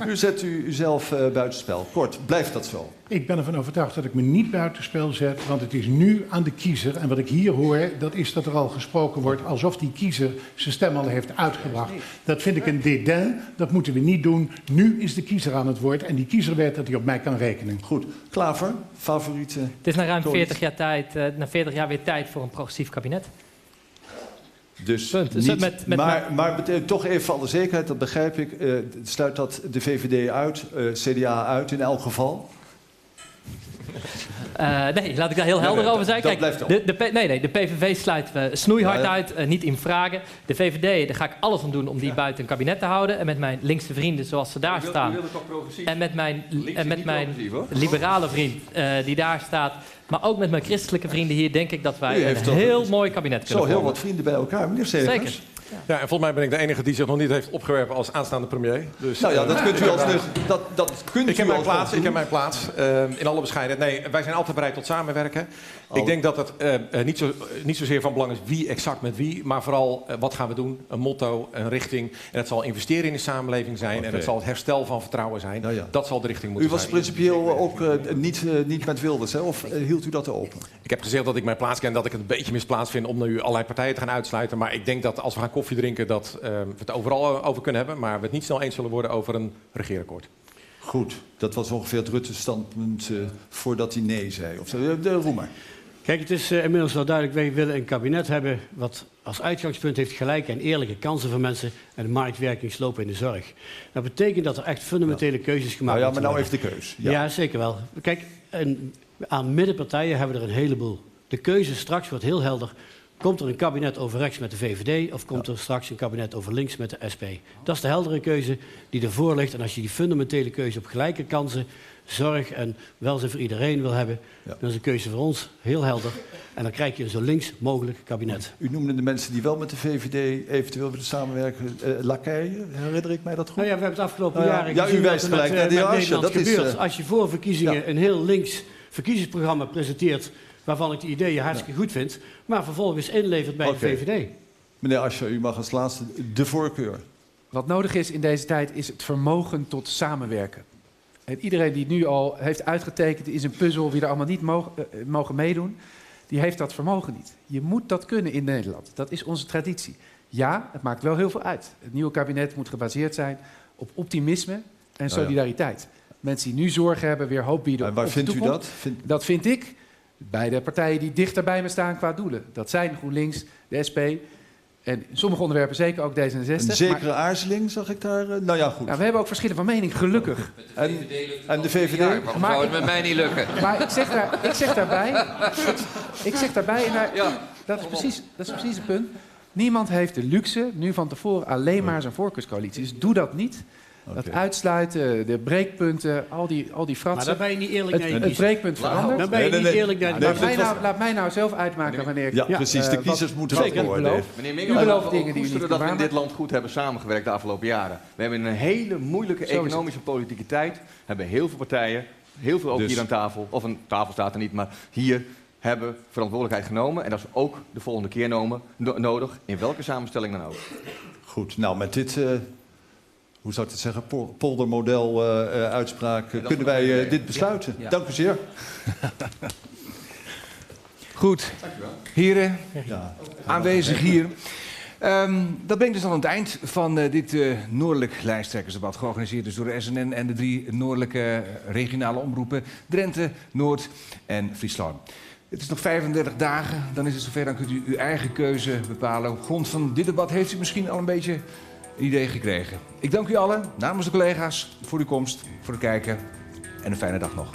U zet uzelf buitenspel. Kort, blijft dat zo? Ik ben ervan overtuigd dat ik me niet buitenspel zet. Want het is nu aan de kiezer. En wat ik hier hoor, dat is dat er al gesproken wordt... alsof die kiezer zijn stem al heeft uitgebracht. Dat vind ik een dédain. Dat moeten we niet doen. Nu is de kiezer aan het woord. En die kiezer weet dat hij op mij kan rekenen. Goed. Klaver, favoriete... Het is na ruim 40 jaar tijd, na 40 jaar weer tijd voor een progressief kabinet. Dus niet, maar toch even voor alle zekerheid, dat begrijp ik. Sluit dat de VVD uit, CDA uit in elk geval? Nee, laat ik daar heel helder over zijn. Kijk, de PVV sluit snoeihard uit, niet in vragen. De VVD, daar ga ik alles aan doen om die buiten een kabinet te houden. En met mijn linkse vrienden zoals ze daar staan. En met mijn liberale vriend die daar staat. Maar ook met mijn christelijke vrienden hier denk ik dat wij een heel mooi kabinet kunnen vormen. Zo heel wat vrienden bij elkaar, meneer Segers. Zeker. Ja, en volgens mij ben ik de enige die zich nog niet heeft opgewerpen als aanstaande premier. Dus, nou ja, dat kunt u alsnog. Ik heb mijn plaats. In alle bescheidenheid. Nee, wij zijn altijd bereid tot samenwerken. Ik denk dat het niet zozeer van belang is wie exact met wie, maar vooral wat gaan we doen, een motto, een richting. En het zal investeren in de samenleving zijn en het zal het herstel van vertrouwen zijn. Nou ja. Dat zal de richting moeten zijn. U was principieel ook niet met Wilders, hè? Of hield u dat open? Ik heb gezegd dat ik mijn plaats ken, dat ik het een beetje misplaatst vind om nu allerlei partijen te gaan uitsluiten. Maar ik denk dat als we gaan koffie drinken, dat we het overal over kunnen hebben, maar we het niet snel eens zullen worden over een regeerakkoord. Goed, dat was ongeveer het Rutte-standpunt voordat hij nee zei. Of de Roemer. Kijk, het is inmiddels wel duidelijk, wij willen een kabinet hebben wat als uitgangspunt heeft gelijke en eerlijke kansen voor mensen en de marktwerking slopen in de zorg. Dat betekent dat er echt fundamentele keuzes gemaakt worden. Ja, maar nou even de keus. Ja, zeker wel. Kijk, aan middenpartijen hebben we er een heleboel. De keuze straks wordt heel helder. Komt er een kabinet over rechts met de VVD of komt er straks een kabinet over links met de SP? Dat is de heldere keuze die ervoor ligt. En als je die fundamentele keuze op gelijke kansen, zorg en welzijn voor iedereen wil hebben, dan is de keuze voor ons heel helder. En dan krijg je een zo links mogelijk kabinet. U noemde de mensen die wel met de VVD eventueel willen samenwerken, lakeien, herinner ik mij dat goed? Nou ja, we hebben het afgelopen jaren gezien u wijst gelijk naar de Nederland gebeurt. Als je voor verkiezingen een heel links verkiezingsprogramma presenteert, waarvan ik de ideeën hartstikke goed vind, maar vervolgens inlevert bij de VVD. Meneer Asscher, u mag als laatste de voorkeur. Wat nodig is in deze tijd is het vermogen tot samenwerken. En iedereen die nu al heeft uitgetekend is een puzzel wie er allemaal niet mogen meedoen, die heeft dat vermogen niet. Je moet dat kunnen in Nederland. Dat is onze traditie. Ja, het maakt wel heel veel uit. Het nieuwe kabinet moet gebaseerd zijn op optimisme en solidariteit. Mensen die nu zorgen hebben, weer hoop bieden op de toekomst. En waar vindt u dat? Dat vind ik bij de partijen die dichter bij me staan qua doelen. Dat zijn GroenLinks, de SP en in sommige onderwerpen zeker ook D66. Een zekere aarzeling zag ik daar. Nou ja, goed. Nou, we hebben ook verschillen van mening, gelukkig. En de VVD? Ja, waarom zou het met mij niet lukken? Maar ik zeg daarbij... En Dat is precies het punt. Niemand heeft de luxe nu van tevoren alleen maar zijn voorkeurscoalitie. Dus doe dat niet. Dat uitsluiten, de breekpunten, al die fratsen. Maar daar ben je niet eerlijk naar je Het breekpunt verandert. Dan ben je niet eerlijk naar je Laat mij nou zelf uitmaken wanneer ik... Ja, precies. De kiezers moeten dat horen. Meneer U Mingel, belooft we dingen die u niet dat we in kunt dit land goed hebben samengewerkt de afgelopen jaren. We hebben in een hele moeilijke economische politieke tijd... hebben heel veel partijen, heel veel ook Dus- hier aan tafel... of een tafel staat er niet, maar hier... hebben verantwoordelijkheid genomen. En dat is ook de volgende keer nodig, in welke samenstelling dan ook. Goed, nou met dit, hoe zou ik het zeggen, poldermodel uitspraak kunnen wij dit besluiten. Ja. Dank u zeer. Goed, heren, aanwezig hier. Dat brengt dus dan aan het eind van dit Noordelijk lijsttrekkersdebat. Georganiseerd dus door de SNN en de 3 noordelijke regionale omroepen. Drenthe, Noord en Friesland. Het is nog 35 dagen, dan is het zover. Dan kunt u uw eigen keuze bepalen. Op grond van dit debat heeft u misschien al een beetje een idee gekregen. Ik dank u allen, namens de collega's, voor uw komst, voor het kijken. En een fijne dag nog.